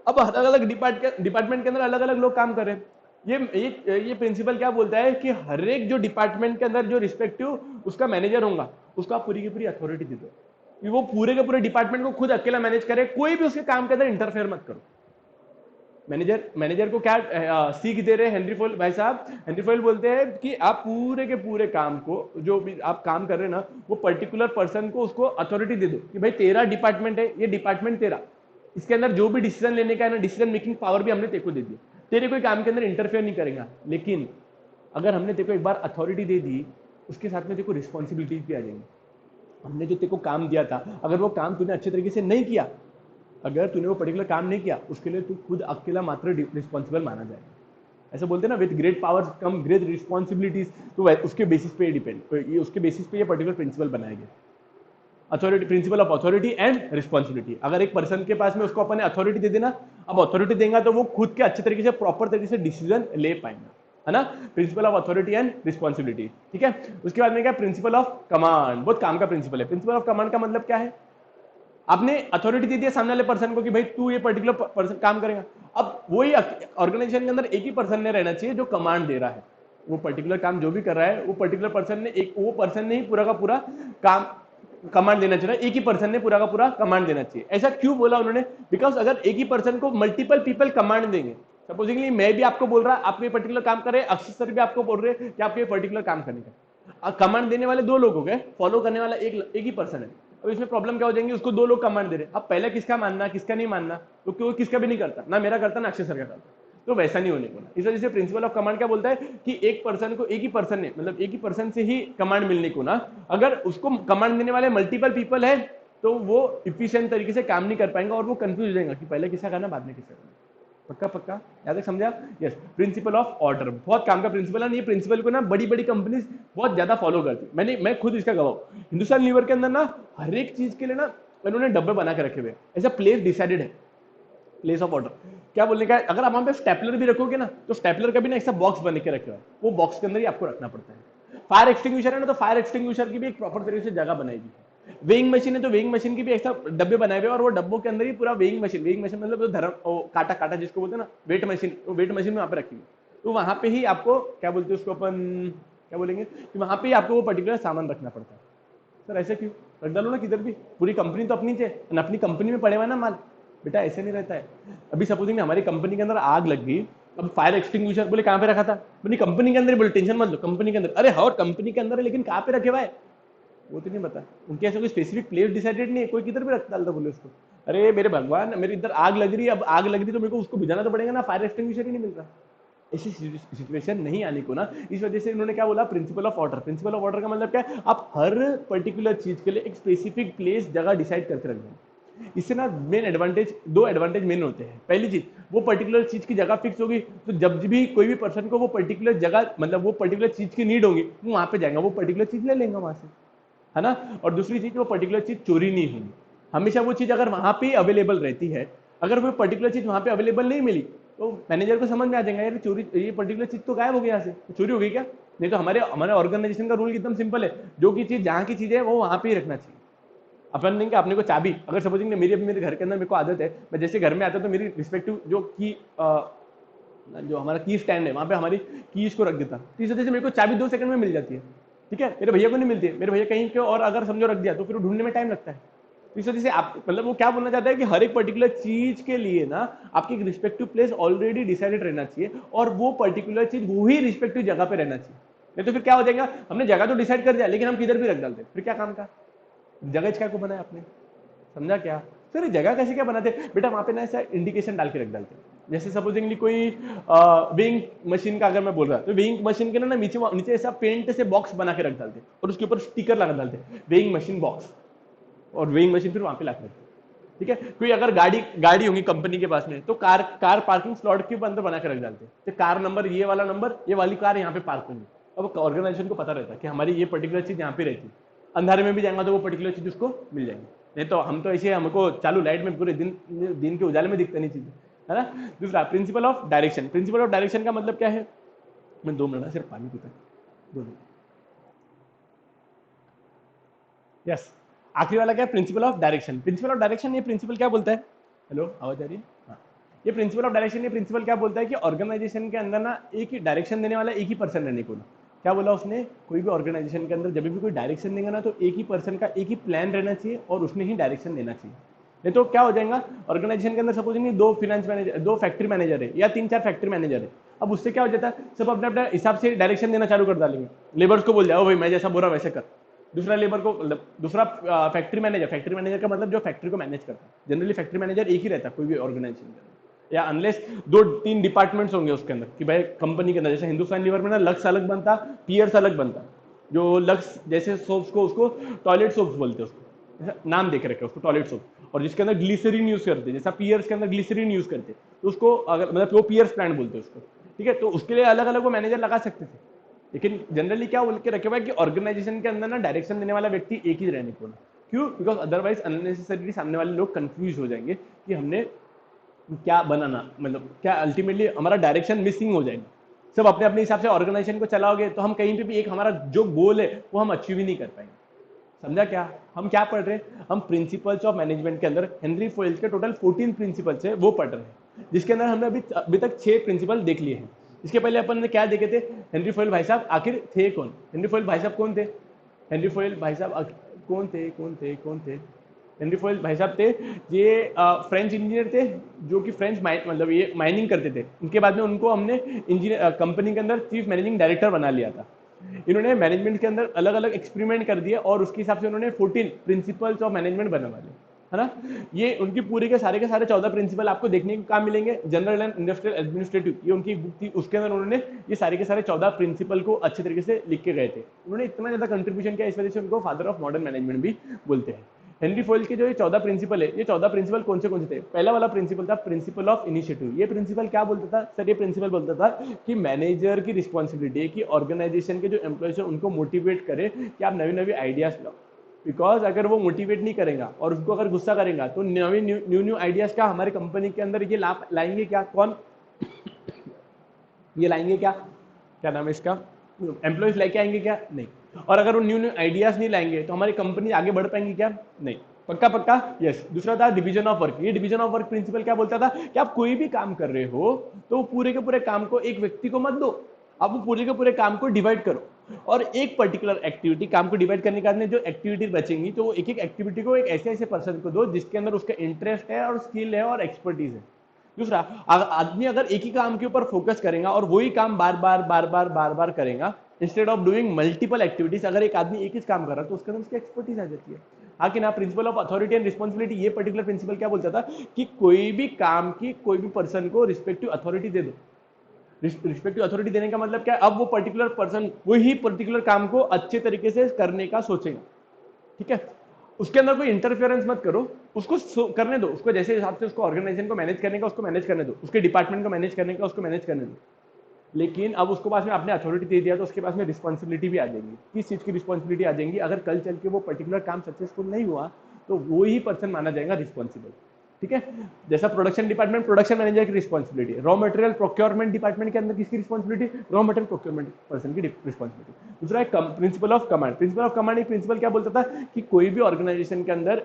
अब अलग अलग डिपार्टमेंट के अंदर अलग अलग लोग काम कर रहे हैं। ये प्रिंसिपल क्या बोलता है कि हर एक जो डिपार्टमेंट के अंदर जो रिस्पेक्टिव उसका मैनेजर होगा उसको आप पूरी की पूरी अथॉरिटी दे दो कि वो पूरे के पूरे डिपार्टमेंट को खुद अकेला मैनेज करे, कोई भी उसके काम के अंदर इंटरफेयर मत करो। मैनेजर को क्या सीख दे रहे हैं हेनरी फोइल भाई साहब? हेनरी फोइल बोलते हैं कि आप पूरे के पूरे काम को, जो भी आप काम कर रहे हैं ना, वो पर्टिकुलर पर्सन को उसको अथॉरिटी दे दो कि भाई तेरा डिपार्टमेंट है, ये डिपार्टमेंट तेरा, इसके अंदर जो भी डिसीजन लेने का है ना, डिसीजन मेकिंग पावर भी हमने तेरे को दे दी, तेरे कोई काम के अंदर इंटरफेयर नहीं करेगा। लेकिन अगर हमने तेरे को एक बार अथॉरिटी दे दी, उसके साथ में तेरे को रिस्पॉन्सिबिलिटी भी आ जाएंगी। हमने जो तेरे को काम दिया था, अगर वो काम तूने अच्छे तरीके से नहीं किया, अगर तूने वो पर्टिकुलर काम नहीं किया, उसके लिए तू खुद अकेला मात्र रिस्पॉन्सिबल माना जाएगा। ऐसा बोलते हैं ना, with great powers come great responsibilities. तो उसके बेसिस पे डिपेंड, उसके बेसिस पे ये पर्टिकुलर प्रिंसिपल बनाया गया, authority, principal of authority and responsibility. अगर एक पर्सन के पास में उसको अपन ने अथॉरिटी दे देना, अब अथॉरिटी देगा तो वो खुद के अच्छे तरीके से प्रॉपर तरीके से डिसीजन ले पाएंगे, है ना। Principal of authority and responsibility, ठीक है। उसके बाद में क्या, प्रिंसिपल ऑफ कमांड, बहुत काम का प्रिंसिपल है। प्रिंसिपल ऑफ कमांड का मतलब क्या है? आपने अथॉरिटी दे दिया सामने वाले पर्सन को कि भाई तू ये पर्टिकुलर पर्सन काम करेगा। अब वही ऑर्गेनाइजेशन के अंदर एक ही पर्सन ने रहना चाहिए जो कमांड दे रहा है, वो पर्टिकुलर काम जो भी कर रहा है वो पर्टिकुलर पर्सन ने, एक वो पर्सन ने ही पूरा का पूरा काम कमांड देना चाहिए, एक ही पर्सन ने पूरा का पूरा कमांड देना चाहिए। ऐसा क्यों बोला उन्होंने? बिकॉज अगर एक ही पर्सन को मल्टीपल पीपल कमांड देंगे, सपोजिंगली मैं भी आपको बोल रहा, आप ये पर्टिकुलर काम कर रहे हैं, अक्षय सर भी आपको बोल रहे हैं कि आप ये पर्टिकुलर काम करने का, कमांड देने वाले दो लोग हो गए, फॉलो करने वाला एक ही पर्सन है। अब इसमें प्रॉब्लम क्या हो जाएंगी, उसको दो लोग कमांड दे रहे, अब पहले किसका मानना किसका नहीं मानना, तो क्यों किसका भी नहीं करता, ना मेरा करता ना अक्षय सर का करता, तो वैसा नहीं होने को ना। इस वजह से प्रिंसिपल ऑफ कमांड क्या बोलता है कि एक पर्सन को, एक ही पर्सन ने, मतलब एक ही पर्सन से ही कमांड मिलने को ना, अगर उसको कमांड देने वाले मल्टीपल पीपल है तो वो इफिशिएंट तरीके से काम नहीं कर पाएंगे और वो कंफ्यूज हो जाएगा कि पहले किसका करना बाद में किसका करना। पक्का पक्का याद तक समझा? यस। प्रिंसिपल ऑफ ऑर्डर बहुत काम का प्रिंसिपल है, ये प्रिंसिपल को ना बड़ी बड़ी कंपनीज बहुत ज्यादा फॉलो करती है। मैं खुद इसका गवाह हूं। हिंदुस्तान लीवर के अंदर ना हर एक चीज के लिए ना उन्होंने डब्बे बना के रखे हुए, ऐसा प्लेस डिसाइडेड है, प्लेस ऑफ ऑर्डर। क्या बोलने का है, अगर आप वहां पे स्टेपलर भी रखोगे ना, तो स्टेपलर का भी ना ऐसा बॉक्स बन के रखे हुआ है, वो बॉक्स के अंदर ही आपको रखना पड़ता है। फायर एक्सटिंग्विशर है ना, तो फायर एक्सटिंग्विशर की भी एक प्रॉपर तरीके से जगह बनाएगी। वेइंग मशीन है तो वेइंग मशीन की भी ऐसा डब्बे बनाए हुए और वो डब्बों के अंदर ही पूरा वेइंग मशीन मतलब तो धर्म काटा काटा जिसको बोलते हैं ना, वेट मशीन, वो वेट मशीन वहां पे रखी हुई, तो वहां पे ही आपको क्या बोलते हैं उसको अपन, क्या बोलेंगे कि वहां पे ही आपको वो पर्टिकुलर सामान रखना पड़ता है। सर ऐसे क्यों? रख डालो ना किधर भी, पूरी कंपनी तो अपनी है, अपनी कंपनी में पड़े हुआ ना माल। बेटा ऐसे नहीं रहता है। अभी सपोजिंग हमारी कंपनी के अंदर आग लग गई, अब फायर एक्सटिंग्विशर बोले कहां पे रखा था, बोली कंपनी के अंदर, बोले टेंशन मत लो कंपनी के अंदर। अरे हाँ कंपनी के अंदर है, लेकिन कहां पे रखे हुआ है वो तो नहीं पता। उनके ऐसा कोई स्पेसिफिक प्लेस डिसाइडेड नहीं है, कोई किधर भी रख डालता बोले उसको। अरे मेरे भगवान, मेरी इधर आग लग रही है, अब आग लग रही तो मेरे को उसको बुझाना तो पड़ेगा ना, फायर एक्सटिंग्विशर ही नहीं मिल रहा। ऐसी सिचुएशन नहीं आने को ना, इस वजह से इन्होंने क्या बोला, principle of order. Principle of order का मतलब क्या है, आप हर पर्टिकुलर चीज के लिए एक स्पेसिफिक प्लेस जगह डिसाइड करके रख दें। इससे ना मेन एडवांटेज, दो एडवांटेज मेन होते हैं। पहली चीज, वो पर्टिकुलर चीज की जगह फिक्स होगी, तो जब भी कोई भी पर्सन को वो पर्टिकुलर जगह, मतलब वो पर्टिकुलर चीज की नीड होगी, वो वहां पे जाएगा, वो पर्टिकुलर चीज ले लेंगे वहां से, है ना। और दूसरी चीज, वो पर्टिकुलर चीज चोरी नहीं होगी। हमेशा वो चीज अगर वहां पे अवेलेबल रहती है, अगर वो पर्टिकुलर चीज वहां पे अवेलेबल नहीं मिली, तो मैनेजर को समझ में आ जाएगा यार चोरी, ये पर्टिकुलर चीज तो गायब हो गई यहाँ से, तो चोरी हो गई क्या। नहीं तो हमारे हमारे ऑर्गेनाइजेशन का रूल एकदम सिंपल है, जो की चीज जहाँ की चीज है वो वहां पे ही रखना चाहिए। अपन नहीं कि अपने को चाबी, अगर सपोजिंग मेरी अभी मेरे घर के अंदर मेरे को आदत है, मैं जैसे घर में आता तो मेरी रिस्पेक्टिव जो की जो हमारा की स्टैंड है वहां पे हमारी कीज को रख देता, तो इस वजह से मेरे को चाबी 2 सेकंड में मिल जाती है। ठीक है, मेरे भैया को नहीं मिलती है, मेरे भैया कहीं पे और अगर समझो रख दिया तो फिर ढूंढने में टाइम लगता है। तो इस वजह से आप, मतलब वो क्या बोलना चाहता है कि हर एक पर्टिकुलर चीज के लिए ना आपकी एक रिस्पेक्टिव प्लेस ऑलरेडी डिसाइडेड रहना चाहिए, और वो पर्टिकुलर चीज वही रिस्पेक्टिव जगह पे रहना चाहिए। नहीं तो फिर क्या हो जाएगा, हमने जगह तो डिसाइड कर दिया लेकिन हम किधर भी रख डालते, फिर क्या काम का। जगह क्या को बनाया आपने, समझा क्या? सर जगह कैसे क्या बनाते बेटा, वहां पे ना ऐसा इंडिकेशन डाल के रख डालते। जैसे सपोजिंगली कोई वेइंग मशीन का अगर मैं बोल रहा तो वेइंग मशीन के ना नीचे नीचे ऐसा पेंट से बॉक्स बना के रख डालते और उसके ऊपर स्टिकर लगा डालते, वेइंग मशीन बॉक्स, और वेइंग मशीन फिर वहां पे ला के रखते। ठीक है, कोई अगर गाड़ी होगी कंपनी के पास में, तो कार पार्किंग स्लॉट के अंदर बना के रख डालते, तो कार नंबर, ये वाला नंबर, ये वाली कार यहाँ पे पार्क होगी। अब ऑर्गेनाइजेशन को पता रहता है कि हमारी ये पर्टिकुलर चीज यहाँ पे रहती है, अंधारे में भी जाएगा तो वो पर्टिकुलर चीज उसको मिल जाएगी। नहीं तो हम तो ऐसे हमको चालू लाइट में पूरे दिन के उजाले में दिखते नहीं चीजें, है ना। दूसरा principle of direction. Principle of direction का मतलब क्या है, मैं 2 मिनट सिर्फ पानी पीता हूं। यस, आखिरी वाला क्या है, principle of direction. Principle of direction ये प्रिंसिपल क्या बोलता है, हेलो आवाज आ रही है, हाँ। ये प्रिंसिपल ऑफ डायरेक्शन, ये प्रिंसिपल क्या बोलता है कि ऑर्गेनाइजेशन के अंदर ना एक ही डायरेक्शन देने वाला एक ही पर्सन रहने को ना। क्या बोला उसने, कोई भी ऑर्गेनाइजेशन के अंदर जब भी कोई डायरेक्शन देगा ना तो एक ही पर्सन का एक ही प्लान रहना चाहिए और उसने ही डायरेक्शन देना चाहिए। नहीं तो क्या हो जाएगा, ऑर्गेनाइजेशन के अंदर सपोज नहीं 2 फिनेंस मैनेजर, 2 फैक्ट्री मैनेजर है या 3-4 फैक्ट्री मैनेजर है। अब उससे क्या हो जाता है, सब अपने अपने हिसाब से डायरेक्शन देना चालू कर डालेंगे। लेबर्स को बोल जाओ भाई मैं जैसा बोला वैसे कर। दूसरा लेबर को, दूसरा फैक्ट्री मैनेजर। फैक्ट्री मैनेजर का मतलब जो फैक्ट्री को मैनेज करता है। जनरली फैक्ट्री मैनेजर एक ही रहता है कोई भी ऑर्गेनाइजेशन के अंदर, या अनलेस 2-3 डिपार्टमेंट्स होंगे उसके अंदर कि भाई कंपनी के अंदर, जैसे हिंदुस्तान लीवर में ना लक्स अलग बनता, पियर्स अलग बनता। जो लक्स जैसे सोप्स को उसको टॉयलेट सोप्स बोलते हैं, उसको नाम देख रखे उसको टॉयलेट सोप, और जिसके अंदर ग्लिसरीन यूज करते हैं, जैसा पियर्स के अंदर ग्लिसरीन यूज करते हैं तो उसको अगर मतलब वो पियर्स प्लांट बोलते हैं उसको, ठीक है। तो उसके लिए अलग अलग वो मैनेजर लगा सकते थे, लेकिन जनरली क्या बोल के रखे हुआ है कि ऑर्गेनाइजेशन के अंदर ना डायरेक्शन देने वाला व्यक्ति एक ही रहने को ना। क्यों, बिकॉज अदरवाइज अननेसेसरी सामने वाले लोग कंफ्यूज हो जाएंगे कि हमने क्या बनाना, मतलब क्या अल्टीमेटली हमारा डायरेक्शन मिसिंग हो जाएगा। सब अपने अपने हिसाब से ऑर्गेनाइजेशन को चलाओगे तो हम कहीं पे भी एक हमारा जो गोल है वो हम अचीव ही नहीं कर पाएंगे। समझा क्या, हम क्या पढ़ रहे हैं, हम प्रिंसिपल्स ऑफ मैनेजमेंट के अंदर हेनरी फोइल के टोटल 14 प्रिंसिपल्स है वो पढ़ रहे हैं, जिसके अंदर हमने अभी तक 6 प्रिंसिपल देख लिए हैं। इसके पहले अपन ने क्या देखे थे, हेनरी फोइल भाई साहब आखिर थे कौन, हेनरी फोइल भाई साहब कौन थे, हेनरी फोइल भाई साहब कौन थे। हेनरी फोइल भाई साहब थे, ये फ्रेंच इंजीनियर थे, जो कि फ्रेंच मतलब ये माइनिंग करते थे। उनके बाद में उनको हमने इंजीनियर कंपनी के अंदर चीफ मैनेजिंग डायरेक्टर बना लिया था। इन्होंने मैनेजमेंट के अंदर अलग अलग एक्सपेरिमेंट कर दिए और उसके हिसाब से उन्होंने 14 प्रिंसिपल्स ऑफ मैनेजमेंट बनवा लिए, है ना। ये उनकी पूरी के सारे 14 प्रिंसिपल आपको देखने को कहाँ मिलेंगे, जनरल एंड इंडस्ट्रियल एडमिनिस्ट्रेटिव, ये उनकी बुक थी, उसके अंदर उन्होंने ये सारे के सारे 14 प्रिंसिपल को अच्छे तरीके से लिख के गए थे। उन्होंने इतना ज्यादा कंट्रीब्यूशन किया, इस वजह से उनको फादर ऑफ मॉडर्न मैनेजमेंट भी बोलते हैं। हेनरी फोइल के जो ये 14 प्रिंसिपल है, ये 14 प्रिंसिपल कौन से थे, पहला वाला प्रिंसिपल था प्रिंसिपल ऑफ इनिशिएटिव। ये प्रिंसिपल क्या बोलता था सर, ये प्रिंसिपल बोलता था कि मैनेजर की रिस्पॉन्सिबिलिटी है कि ऑर्गेनाइजेशन के जो एम्प्लॉयज है उनको मोटिवेट करे कि आप नवी नवी आइडियाज लाओ। बिकॉज अगर वो मोटिवेट नहीं करेगा और उसको अगर गुस्सा करेगा तो न्यू आइडियाज का हमारे कंपनी के अंदर ये लाएंगे क्या, कौन ये लाएंगे क्या, क्या नाम है इसका, एम्प्लॉयज लेके आएंगे क्या, नहीं। और अगर वो न्यू आइडियाज नहीं लाएंगे तो हमारी कंपनी आगे बढ़ पाएंगी क्या, नहीं। पक्का पक्का, यस। दूसरा था डिवीजन ऑफ वर्क। ये डिवीजन ऑफ वर्क प्रिंसिपल क्या बोलता था कि आप कोई भी काम कर रहे हो तो पूरे के पूरे काम को एक व्यक्ति को मत दो, आप वो पूरे के पूरे काम को डिवाइड करो, और एक पर्टिकुलर एक्टिविटी, काम को डिवाइड करने के बाद में जो एक्टिविटी बचेंगी तो वो एक एक एक्टिविटी को एक ऐसे ऐसे पर्सन को दो जिसके अंदर उसका इंटरेस्ट है और स्किल है और एक्सपर्टीज है। दूसरा, आदमी अगर एक ही काम के ऊपर फोकस करेगा और वही काम बार बार करेगा instead of doing multiple activities, अगर एक आदमी एक ही काम कर रहा है तो उसके अंदर उसकी एक्सपर्टीज आ जाती है। हाँ कि ना। Principal of authority and responsibility, ये पर्टिकुलर प्रिंसिपल क्या बोलता था कि कोई भी काम की कोई भी पर्सन को रिस्पेक्टिव अथॉरिटी दे दो। रिस्पेक्टिव अथॉरिटी देने का मतलब क्या है, अब वो पर्टिकुलर पर्सन वही पर्टिकुलर काम को अच्छे तरीके से करने का सोचेगा, ठीक है। उसके अंदर कोई इंटरफेरेंस मत करो, उसको करने दो, उसको जैसे हिसाब से उसको ऑर्गेनाइजेशन को मैनेज करने का उसको मैनेज करने दो, उसके डिपार्टमेंट को मैनेज करने का उसको मैनेज करने दो। लेकिन अब उसको पास में आपने अथॉरिटी दे दिया तो उसके पास में रिस्पॉन्सिबिलिटी भी आ जाएगी। किस चीज की रिस्पॉन्सिबिलिटी आ जाएगी, अगर कल चल के वो पर्टिकुलर काम सक्सेसफुल नहीं हुआ तो वो ही पर्सन माना जाएगा रिस्पॉन्सिबल, ठीक है। जैसा प्रोडक्शन डिपार्टमेंट, प्रोडक्शन मैनेजर की responsibility, raw material procurement department के अंदर किसकी responsibility, raw material procurement person की रिस्पॉन्सिबिलिटी। दूसरा है principle of command. Principle of command एक प्रिंसिपल क्या बोलता था कि कोई भी ऑर्गेनाइजेशन के अंदर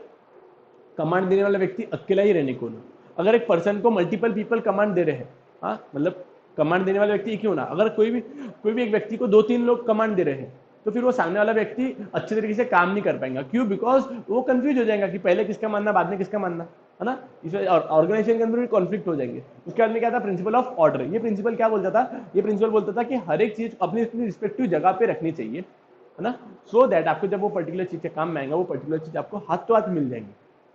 कमांड देने वाला व्यक्ति अकेला ही रहने को ना। अगर एक पर्सन को मल्टीपल पीपल कमांड दे रहे हैं, हाँ मतलब कमांड देने वाला व्यक्ति क्यों ना, अगर कोई भी एक व्यक्ति को 2-3 लोग कमांड दे रहे हैं तो फिर वो सामने वाला व्यक्ति अच्छे तरीके से काम नहीं कर पाएगा। क्यों, बिकॉज वो कंफ्यूज हो जाएगा कि पहले किसका मानना बाद में किसका मानना, है ना। इसमें ऑर्गेनाइजेशन के अंदर भी कॉन्फ्लिक्ट हो जाएंगे। उसके बाद में क्या था, प्रिंसिपल ऑफ ऑर्डर। ये प्रिंसिपल क्या बोलता था, ये प्रिंसिपल बोलता था कि हर एक चीज अपनी अपनी रिस्पेक्टिव जगह पे रखनी चाहिए, है ना। सो दैट आपको जब वो पर्टिकुलर चीज के काम में आएगा वो पर्टिकुलर चीज आपको हाथ तो हाथ मिल जाएंगी।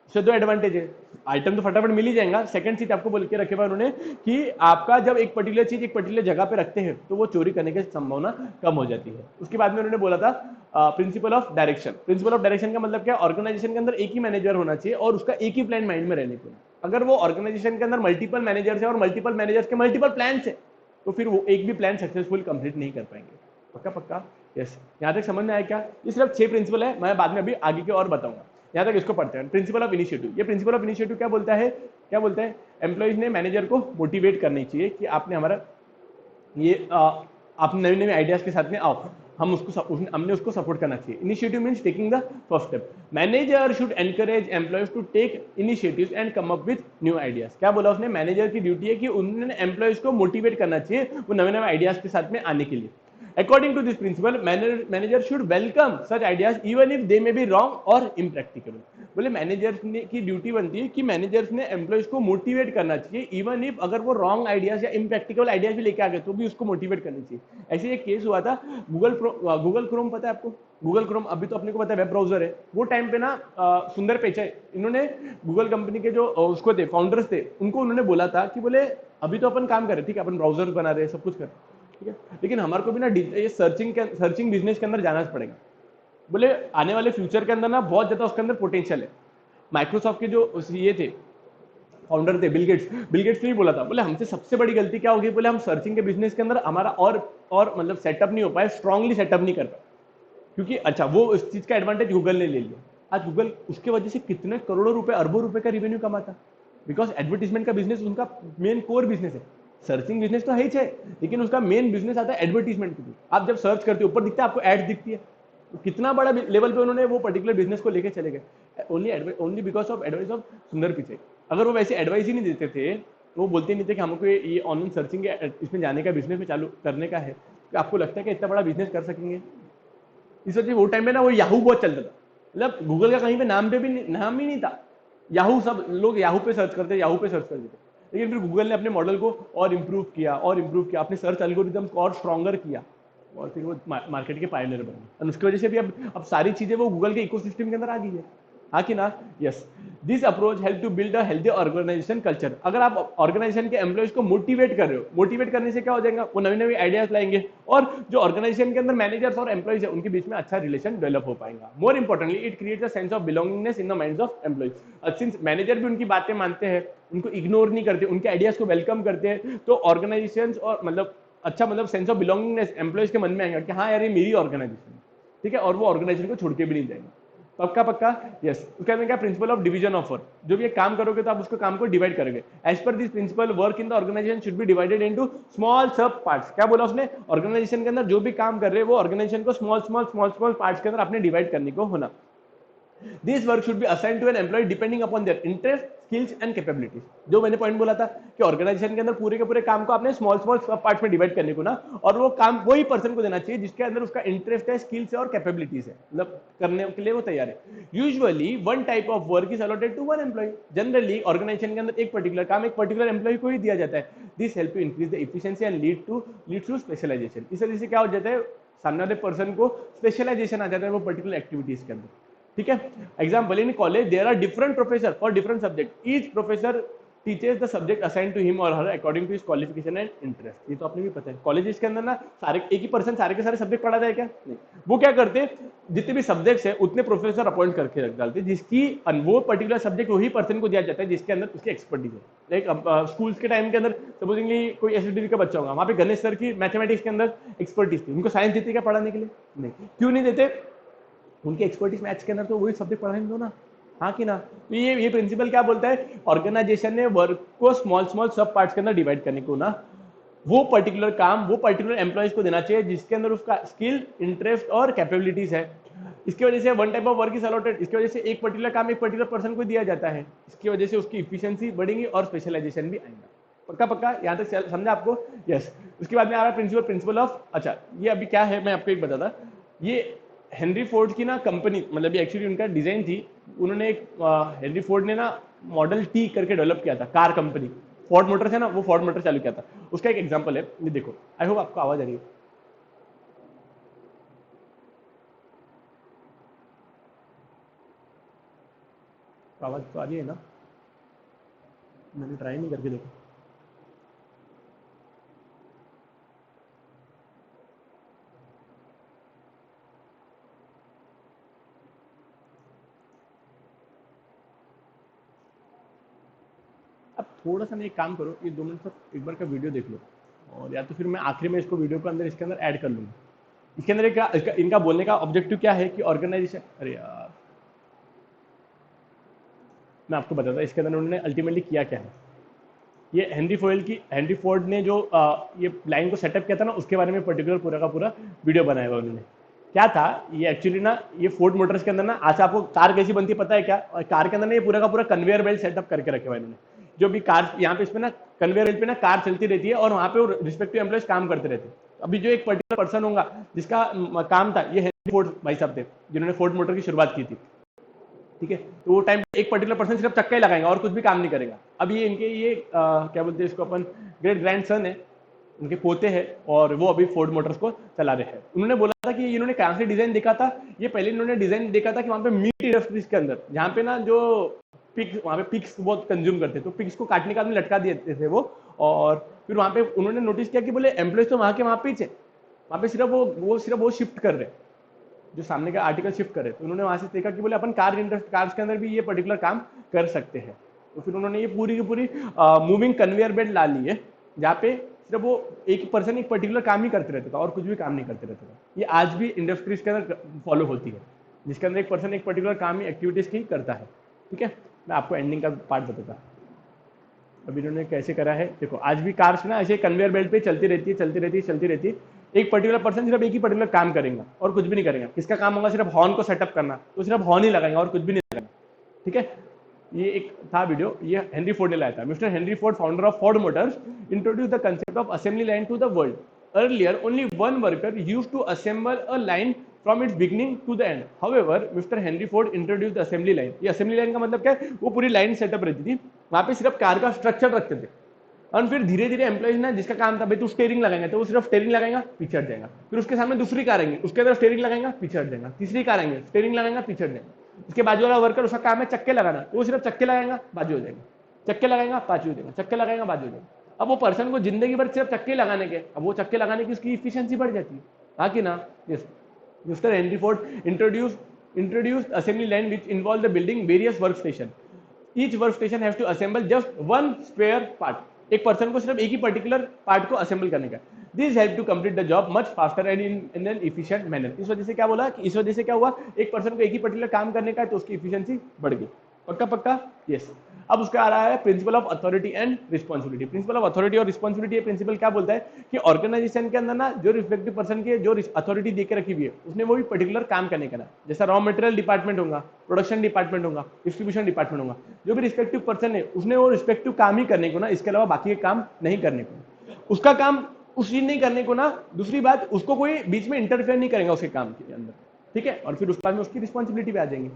इससे 2 एडवांटेज है, आइटम तो फटाफट मिल ही जाएगा। सेकंड चीज आपको बोल के रखे हुआ उन्होंने कि आपका जब एक पर्टिकुलर चीज एक पर्टिकुलर जगह पे रखते हैं तो वो चोरी करने की संभावना कम हो जाती है। उसके बाद में उन्होंने बोला था principle of direction. Principle of direction का मतलब क्या, ऑर्गेनाइजेशन के अंदर एक ही मैनेजर होना चाहिए और उसका एक ही प्लान माइंड में रहने को। अगर वो ऑर्गेनाइजेशन के अंदर मल्टीपल मैनेजर्स है और मल्टीपल मैनेजर्स के मल्टीपल प्लान है तो फिर वो एक भी प्लान सक्सेसफुल कंप्लीट नहीं कर पाएंगे। पक्का पक्का, यस। यहाँ तक समझ में आया क्या? ये सिर्फ 6 प्रिंसिपल है, मैं बाद में अभी आगे के और बताऊंगा। यहाँ तक इसको पढ़ते हैं। प्रिंसिपल ऑफ इनिशिएटिव, ये प्रिंसिपल ऑफ इनिशिएटिव क्या बोलता है? क्या बोलता है? एम्प्लॉइज ने मैनेजर को मोटिवेट करनी चाहिए कि आपने हमारा ये आप नए नए आइडियाज के साथ में आओ, हम हमने उसको सपोर्ट करना चाहिए। Initiative means taking the first step. Manager should encourage employees to take initiatives and come up with new ideas. क्या बोला उसने? मैनेजर की ड्यूटी है कि उन्होंने एम्प्लॉयज को मोटिवेट करना चाहिए वो नए नए आइडियाज के साथ में आने के लिए। According to this principle, manager should welcome such ideas even if they may be wrong or impracticable. बोले मैनेजर की ड्यूटी बनती है कि मैनेजर्स ने एम्प्लॉयज को मोटिवेट करना चाहिए इवन इफ अगर वो रॉन्ग आइडियाज या इम्प्रैक्टिकल आइडियाज भी लेके आ गए तो भी उसको मोटिवेट करनी चाहिए। ऐसे एक केस हुआ था गूगल क्रोम पता है आपको? गूगल क्रोम अभी तो अपने को पता है वेब ब्राउजर है। वो टाइम पे ना सुंदर पिचाई इन्होंने गूगल कंपनी के जो उसको थे फाउंडर्स थे उनको उन्होंने बोला था कि बोले अभी तो अपन काम कर रहे, ठीक है, अपन ब्राउजर बना रहे, सब कुछ कर रहे, ठीक है, लेकिन हमारे को भी ना ये सर्चिंग बिजनेस के अंदर जाना पड़ेगा। बोले आने वाले फ्यूचर के अंदर ना बहुत ज्यादा उसके अंदर पोटेंशियल है। माइक्रोसॉफ्ट के जो ये थे फाउंडर थे बिल गेट्स ने ही बोला था, बोले हमसे सबसे बड़ी गलती क्या होगी? बोले हम सर्चिंग के बिजनेस के अंदर हमारा और मतलब सेटअप नहीं हो पाए, स्ट्रांगली सेटअप नहीं कर पाए, क्योंकि अच्छा वो इस चीज का एडवांटेज गूगल ने ले लिया। आज गूगल उसके वजह से कितने करोड़ों रुपए अरबों रुपए का रिवेन्यू कमाता, बिकॉज एडवर्टीजमेंट का बिजनेस उनका मेन कोर बिजनेस है। सर्चिंग बिजनेस तो है ही है, लेकिन उसका मेन बिजनेस आता है एडवर्टीजमेंट के थ्रू। आप जब सर्च करते हो ऊपर दिखता है आपको एड दिखती है, तो कितना बड़ा लेवल पे उन्होंने वो पर्टिकुलर बिजनेस को लेके चले गए only because of advice of सुंदर पिचाई। अगर वो वैसे एडवाइस ही नहीं देते थे तो वो बोलते नहीं थे कि हमको ये ऑनलाइन सर्चिंग इसमें जाने का बिजनेस में चालू करने का है, तो आपको लगता है कि इतना बड़ा बिजनेस कर सकेंगे? इस वजह वो टाइम में ना वो याहू बहुत चलता था, मतलब गूगल का कहीं पे नाम ही नहीं था। याहू सब लोग याहू पे सर्च करते थे, लेकिन फिर गूगल ने अपने मॉडल को और इम्प्रूव किया, अपने सर्च एल्गोरिदम को और स्ट्रॉन्गर किया और फिर वो मार्केट के पायनियर बने और उसकी वजह से भी अब सारी चीजें वो गूगल के इकोसिस्टम के अंदर आ गई है। हाँ कि ना? Yes. This approach help to build a healthy organisation culture. अगर आप ऑर्गेनाइजेशन के एम्प्लॉयज को मोटिवेट कर रहे हो, मोटिवेट करने से क्या हो जाएगा? वो नवी नवी आइडियाज लाएंगे और जो ऑर्गेनाइजेशन के अंदर मैनेजर्स और एम्प्लॉयज है उनके बीच में अच्छा रिलेशन डेवलप हो पाएगा। More importantly it creates a sense of belongingness in the minds of employees. Since manager भी उनकी बातें मानते हैं, उनको इग्नोर नहीं करते, उनके आइडियाज को वेलकम करते हैं, तो ऑर्गेनाइजेशन और मतलब अच्छा मतलब सेंस ऑफ बिलोंगिंगनेस एम्प्लॉयज के मन में आएगा कि हाँ यार ये मेरी ऑर्गेनाइजेशन, ठीक है, और वो ऑर्गेनाइजेशन को छोड़ के भी नहीं जाएंगे। पक्का पक्का, यस। उसके अंदर क्या? Principal of division of work. जो भी एक काम करोगे तो आप उसको काम को डिवाइड करोगे। As per this principle work in the organisation should be divided into small sub parts. क्या बोला उसने? ऑर्गेनाइजेशन के अंदर जो भी काम कर रहे हैं वो ऑर्गेनाइजेशन को स्मॉल पार्ट्स के अंदर अपने डिवाइड करने को होना। This work should be assigned to an employee depending upon their interest, skills and capabilities. जो मैंने पॉइंट बोला था कि ऑर्गेनाइजेशन के अंदर पूरे के पूरे काम को आपने स्मॉल पार्ट्स में डिवाइड करने को ना, और वो काम वही पर्सन को देना चाहिए जिसके अंदर उसका इंटरेस्ट है, स्किल्स है और कैपेबिलिटीज है, मतलब करने के लिए वो तैयार है। Usually one type of work is allotted to one employee. Generally organisation के अंदर एक पर्टिकुलर काम एक पर्टिकुलर एम्प्लॉय को ही दिया जाता है। This help to increase the efficiency and lead to specialisation. इस वजह से क्या हो जाता है? सामने वाले पर्सन को स्पेशलाइजेशन आ जाता है वो पर्टिकुलर एक्टिविटीज के अंदर, ठीक है। Example, in college there are different professor for different subject. Each professor teachers the subject assign to him और हर according to his qualification and interest. ये तो आपने भी पता है कॉलेजेस के अंदर ना सारे एक ही पर्सन सारे के सारे सब्जेक्ट पढ़ा जाए क्या? नहीं। वो क्या करते, जितने भी सब्जेक्ट्स है उतने प्रोफेसर अपॉइंट करके रख डालते जिसकी वो पर्टिकुलर सब्जेक्ट वही पर्सन को दिया जाता है जिसके अंदर उसकी एक्सपर्टीज है। लाइक स्कूल्स के टाइम के अंदर सपोजिंगली कोई एसडीडी का बच्चा होगा, वहां पे गणेश सर की मैथमेटिक्स के अंदर एक्सपर्टीज थी, उनको साइंस देते क्या पढ़ाने के लिए? नहीं। क्यों नहीं देते? उनकी एक्सपर्टीज मैथ्स के अंदर तो वही सब्जेक्ट पढ़ाने दो ना। हाँ कि ना? तो ये प्रिंसिपल क्या बोलता है? ऑर्गेनाइजेशन ने वर्क को स्मॉल सब पार्ट्स के अंदर डिवाइड करने को ना, वो पर्टिकुलर काम वो पर्टिकुलर एम्प्लॉयज को देना चाहिए जिसके अंदर उसका स्किल, इंटरेस्ट और कैपेबिलिटीज है। इसकी वजह से one type of work is allotted. इसकी वजह से एक पर्टिकुलर काम एक पर्टिकुलर पर्सन को दिया जाता है। इसकी वजह से उसकी इफिशियंसी बढ़ेगी और स्पेशलाइजेशन भी आएगा। पक्का पक्का, यहाँ तक समझा आपको? यस। उसके बाद में आ रहा है प्रिंसिपल ऑफ, अच्छा ये अभी क्या है मैं आपको एक बताता। ये हेनरी फोर्ड की ना कंपनी, मतलब एक्चुअली उनका डिजाइन थी, उन्होंने एक हेनरी फोर्ड ने ना मॉडल टी करके डेवलप किया था, कार कंपनी फोर्ड मोटर्स है ना, वो फोर्ड मोटर चालू किया था। उसका एक एग्जांपल है, ये देखो। आई होप आपको आवाज आ रही है। आवाज तो आ रही है ना? मैंने ट्राई नहीं करके देखो। अब थोड़ा सा ना एक काम करो, ये 2 मिनट तक एक बार का वीडियो देख लो, और या तो फिर मैं आखिरी में इसको वीडियो के अंदर इसके अंदर ऐड कर लूंगा। इसके अंदर इनका बोलने का ऑब्जेक्टिव क्या है कि ऑर्गेनाइजेशन, अरे यार मैं आपको बताता हूँ इसके अंदर उन्होंने अल्टीमेटली किया क्या है। ये हेनरी फोर्ड ने जो ये लाइन को सेटअप किया था ना, उसके बारे में पर्टिकुलर पूरा का पूरा वीडियो बनाया हुआ उन्होंने। क्या था ये एक्चुअली ना, ये फोर्ड मोटर्स के अंदर ना, आज आपको कार कैसी बनती है पता है क्या? कार के अंदर ना ये पूरा का पूरा कन्वेयर बेल्ट सेटअप करके रखे हुआ इन्होंने। जो भी कार यहाँ पे इसमें ना कन्वेयर बेल्ट पे ना कार चलती रहती है और वहाँ पे रिस्पेक्टिव एम्प्लॉयज काम करते रहते हैं। अभी जो एक पर्टिकुलर पर्सन होगा जिसका काम था, ये हेनरी फोर्ड भाई साहब थे जिन्होंने फोर्ड मोटर की शुरुआत की थी। ठीक है, तो वो टाइम पे एक पर्टिकुलर पर्सन सिर्फ चक्का ही लगाएगा और कुछ भी काम नहीं करेगा। अब ये इनके ये क्या बोलते हैं इसको अपन, ग्रेट ग्रैंड सन है, उनके पोते हैं, और वो अभी फोर्ड मोटर्स को चला रहे हैं। उन्होंने बोला था कि इन्होंने कहाँ से डिजाइन देखा था, ये पहले इन्होंने डिजाइन देखा था कि वहाँ पे मीट इंडस्ट्रीज के अंदर, जहाँ पे ना जो पिग्स, वहाँ पे पिग्स बहुत कंज्यूम करते, तो पिग्स को काटने का आदमी लटका देते थे वो। और फिर वहाँ पे उन्होंने नोटिस किया कि बोले एम्प्लॉयज तो वहाँ के वहाँ पे वहाँ पे सिर्फ वो शिफ्ट कर रहे, जो सामने का आर्टिकल शिफ्ट करे। तो उन्होंने वहां से देखा कि बोले अपन कार्स के अंदर भी ये पर्टिकुलर काम कर सकते हैं। तो फिर उन्होंने ये पूरी की पूरी मूविंग कन्वेयर बेल्ट ला ली है, जहाँ पे सिर्फ वो एक पर्सन एक पर्टिकुलर काम ही करते रहता था और कुछ भी काम नहीं करते रहता था। ये आज भी इंडस्ट्रीज के अंदर फॉलो होती है, जिसके अंदर एक पर्सन एक पर्टिकुलर काम ही, एक्टिविटीज की करता है। ठीक है, मैं आपको एंडिंग का पार्ट बताता। अभी इन्होंने कैसे करा है देखो, आज भी कार्स ना ऐसे कन्वेयर बेल्ट पे चलती रहती है। एक पर्टिकुलर पर्सन सिर्फ एक ही पर्टिकुलर काम करेगा और कुछ भी नहीं करेगा। किसका काम होगा? सिर्फ हॉर्न को सेटअप करना, तो सिर्फ हॉर्न ही लगाएंगे और कुछ भी नहीं लगाएंगे। ठीक है, ये एक था वीडियो, ये हेनरी फोर्ड ने लाया था। Mister Henry Ford, founder of Ford Motors, introduce the concept of assembly line to the world. Earlier only one worker used to assemble a line from its beginning to the end. However mister Henry Ford introduce the assembly line. ये assembly line का मतलब क्या है? वो पूरी line setup रहती थी, वहां पे सिर्फ कार का स्ट्रक्चर रखते थे। और फिर धीरे धीरे एम्प्लॉइज ना, जिसका काम था भाई तू स्टेयरिंग लगाएंगे, तो वो सिर्फ स्टेयरिंग लगाएगा, पीछे हट जाएगा। फिर उसके सामने दूसरी कार आएंगे, उसके अंदर स्टेयरिंग लगाएगा, पीछे हट जाएगा। तीसरी कार आएंगे, स्टेयरिंग लगाएगा, पीछे हट जाएगा। उसके बाजू वाला वर्कर, उसका काम है चक्के लगाना, तो वो सिर्फ चक्के लगाएगा, बाजू हो जाएगा। चक्के लगाएगा, बाजू हो जाएगा, चक्के लगाएगा, बाजू हो जाएगा। अब वो पर्सन को जिंदगी भर सिर्फ चक्के लगाने के, अब वो चक्के लगाने की उसकी इफिशियंसी बढ़ जाती है, हाँ कि ना? Yes, mister Henry Ford introduced assembly line which involved the building various workstation. Each workstation has to assemble just one spare part. एक पर्सन को सिर्फ एक ही पर्टिकुलर पार्ट को असेंबल करने का। This help to complete the job much faster and in an efficient manner. इस वजह से क्या बोला कि इस वजह से क्या हुआ, एक पर्सन को एक ही पर्टिकुलर काम करने का है तो उसकी इफिशिएंसी बढ़ गई। पक्का पक्का? यस। अब उसका आ रहा है principle of authority and responsibility. Principal of authority और रिस्पॉन्सिबिलिटी, प्रिंसिपल क्या बोलता है कि ऑर्गेनाइजेशन के अंदर ना जो रिस्पेक्टिव पर्सन की जो अथॉरिटी देके रखी हुई है, उसने वो भी पर्टिकुलर काम करने का ना। जैसा रॉ मटेरियल डिपार्टमेंट होगा, प्रोडक्शन डिपार्टमेंट होगा, डिस्ट्रीब्यूशन डिपार्टमेंट होगा, जो भी रिस्पेक्टिव पर्सन है उसने वो रिस्पेक्टिव काम ही करने को ना, इसके अलावा बाकी के काम नहीं करने को। उसका काम उस चीज नहीं करने को ना, दूसरी बात उसको कोई बीच में इंटरफेयर नहीं करेगा उसके काम के अंदर। ठीक है, और फिर उसके बाद में उसकी रिस्पॉन्सिबिलिटी पे आ जाएंगे।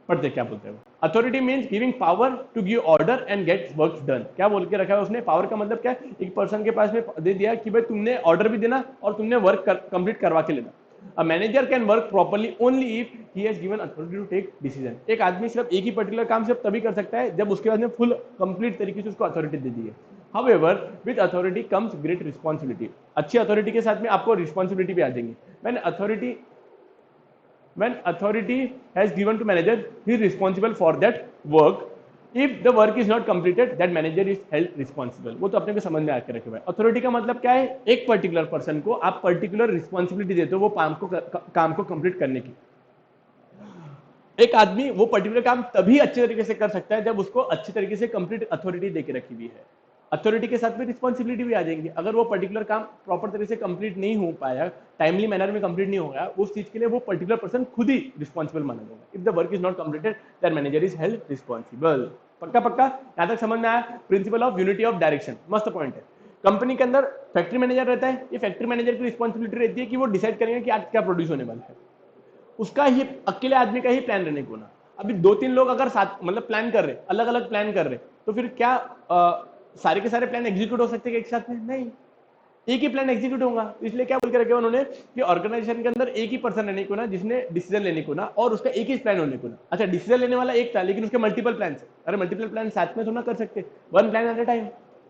पढ़ते क्या बोलते हैं? Authority means giving power to give order and get work done. क्या बोल के रखा है उसने? पावर का मतलब क्या है? एक पर्सन के पास में दे दिया कि भाई तुमने ऑर्डर भी देना और तुमने वर्क कंप्लीट करवा के लेना। A manager can work properly only if he has given authority to take decision. एक आदमी सिर्फ एक ही पर्टिकुलर काम सिर्फ तभी कर सकता है जब उसके बाद में फुल कंप्लीट तरीके से उसको अथॉरिटी दे दी है। However, with authority comes great responsibility. अच्छी अथॉरिटी के साथ में आपको रिस्पॉन्सिबिलिटी भी आ जाएंगी। When authority has given to manager, he is responsible for that work. If the work is not completed, that manager is held responsible. वो तो अपने को समझ में आकर रखे हुए। अथॉरिटी का मतलब क्या है? एक पर्टिकुलर पर्सन को आप पर्टिकुलर रिस्पॉन्सिबिलिटी देते हो वो काम को कंप्लीट करने की। एक आदमी वो पर्टिकुलर काम तभी अच्छे तरीके से कर सकता है जब उसको अच्छे तरीके से कंप्लीट अथॉरिटी देके रखी हुई है। अथॉरिटी के साथ में रिस्पॉन्सिबिलिटी भी आ जाएंगी। अगर वो पर्टिकुलर काम प्रॉपर तरीके से कंप्लीट नहीं हो पाया, टाइमली मैनर में कंप्लीट नहीं हो गया, उस चीज के लिए वो पर्टिकुलर पर्सन खुद ही रिस्पॉन्सिबल माना जाएगा। If the work is not completed, that manager is held responsible. पक्का पक्का यहां तक समझ में आया? Principle of unity of direction, मस्त पॉइंट है। कंपनी के अंदर फैक्ट्री मैनेजर रहता है, ये फैक्ट्री मैनेजर की रिस्पॉन्सिबिलिटी रहती है कि वो डिसाइड करेंगे कि आज क्या प्रोड्यूस होने वाला है। उसका ही अकेले आदमी का ही प्लान रहने को ना। अभी 2-3 लोग अगर साथ मतलब प्लान कर रहे, अलग अलग प्लान कर रहे, तो फिर क्या सारे के सारे प्लान एग्जीक्यूट हो सकते हैं एक साथ में? नहीं, एक ही प्लान एग्जीक्यूट होगा। इसलिए क्या बोल के रखे उन्होंने कि ऑर्गेनाइजेशन के अंदर एक ही पर्सन रहने को ना, जिसने डिसीजन लेने को ना, और उसका एक ही प्लान होने को ना। अच्छा, डिसीजन लेने वाला एक था लेकिन उसके मल्टीपल प्लान। अरे मल्टीपल प्लान साथ में तो ना कर सकते, one plan at a time.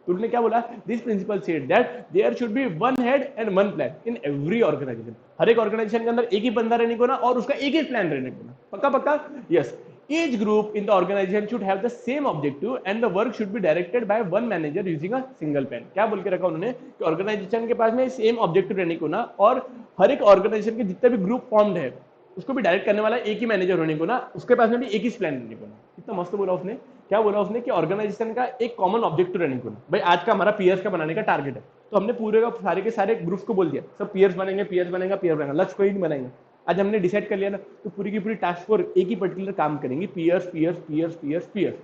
उन्होंने क्या बोला? This principle said that there should be one head and one plan in every organization. हर एक ऑर्गेनाइजेशन के अंदर एक ही बंदा रहने को ना और उसका एक ही प्लान रहने को ना। पक्का पक्का? Yes. Each group in the organization should have the same objective and the work should be directed by one manager using a single pen. क्या बोल के रखा उन्होंने कि ऑर्गेनाइजेशन के पास में सेम ऑब्जेक्टिव रहने को ना, और हर एक ऑर्गेनाइजेशन के जितने भी ग्रुप फॉर्म्ड है उसको भी डायरेक्ट करने वाला एक ही मैनेजर होने को ना, उसके पास में भी एक ही प्लान रहने को ना. कितना मस्त बोला उसने. क्या बोला उसने कि ऑर्गेनाइजेशन का एक कॉमन ऑब्जेक्टिव रहने को ना. भाई आज का हमारा पीयर्स का बनाने का टारगेट है, तो हमने पूरे का सारे के सारे ग्रुप्स को बोल दिया सब पीयर्स बनेंगे, पीयर्स बनेगा, पीयर बनेगा, लक्ष्य कोई नहीं बनाएंगे. आज हमने डिसाइड कर लिया ना, तो पूरी की पूरी टास्क फोर्स एक ही पर्टिकुलर काम करेंगे, peers peers peers peers peers.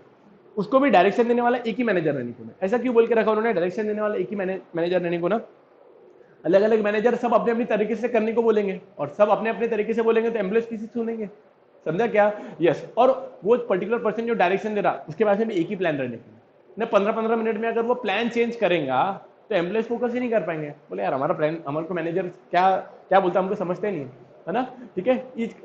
उसको भी डायरेक्शन देने वाला एक ही मैनेजर रहने को ना. ऐसा क्यों बोल के रखा उन्होंने डायरेक्शन देने वाला एक ही मैनेजर रहने को ना. अलग अलग मैनेजर सब अपने अपनी तरीके से करने को बोलेंगे और सब अपने अपने तरीके से बोलेंगे तो एम्प्लॉयज किसी सुनेंगे. समझा क्या. यस. और वो पर्टिकुलर पर्सन जो डायरेक्शन दे रहा उसके पास में भी एक ही प्लान रहने को ना. 15-15 मिनट में अगर वो प्लान चेंज करेगा तो एम्प्लॉयज फोकस ही नहीं कर पाएंगे. बोले यार हमारा प्लान, हमारे को मैनेजर क्या क्या बोलता है हमको समझते ही नहीं है ना. ठीक है.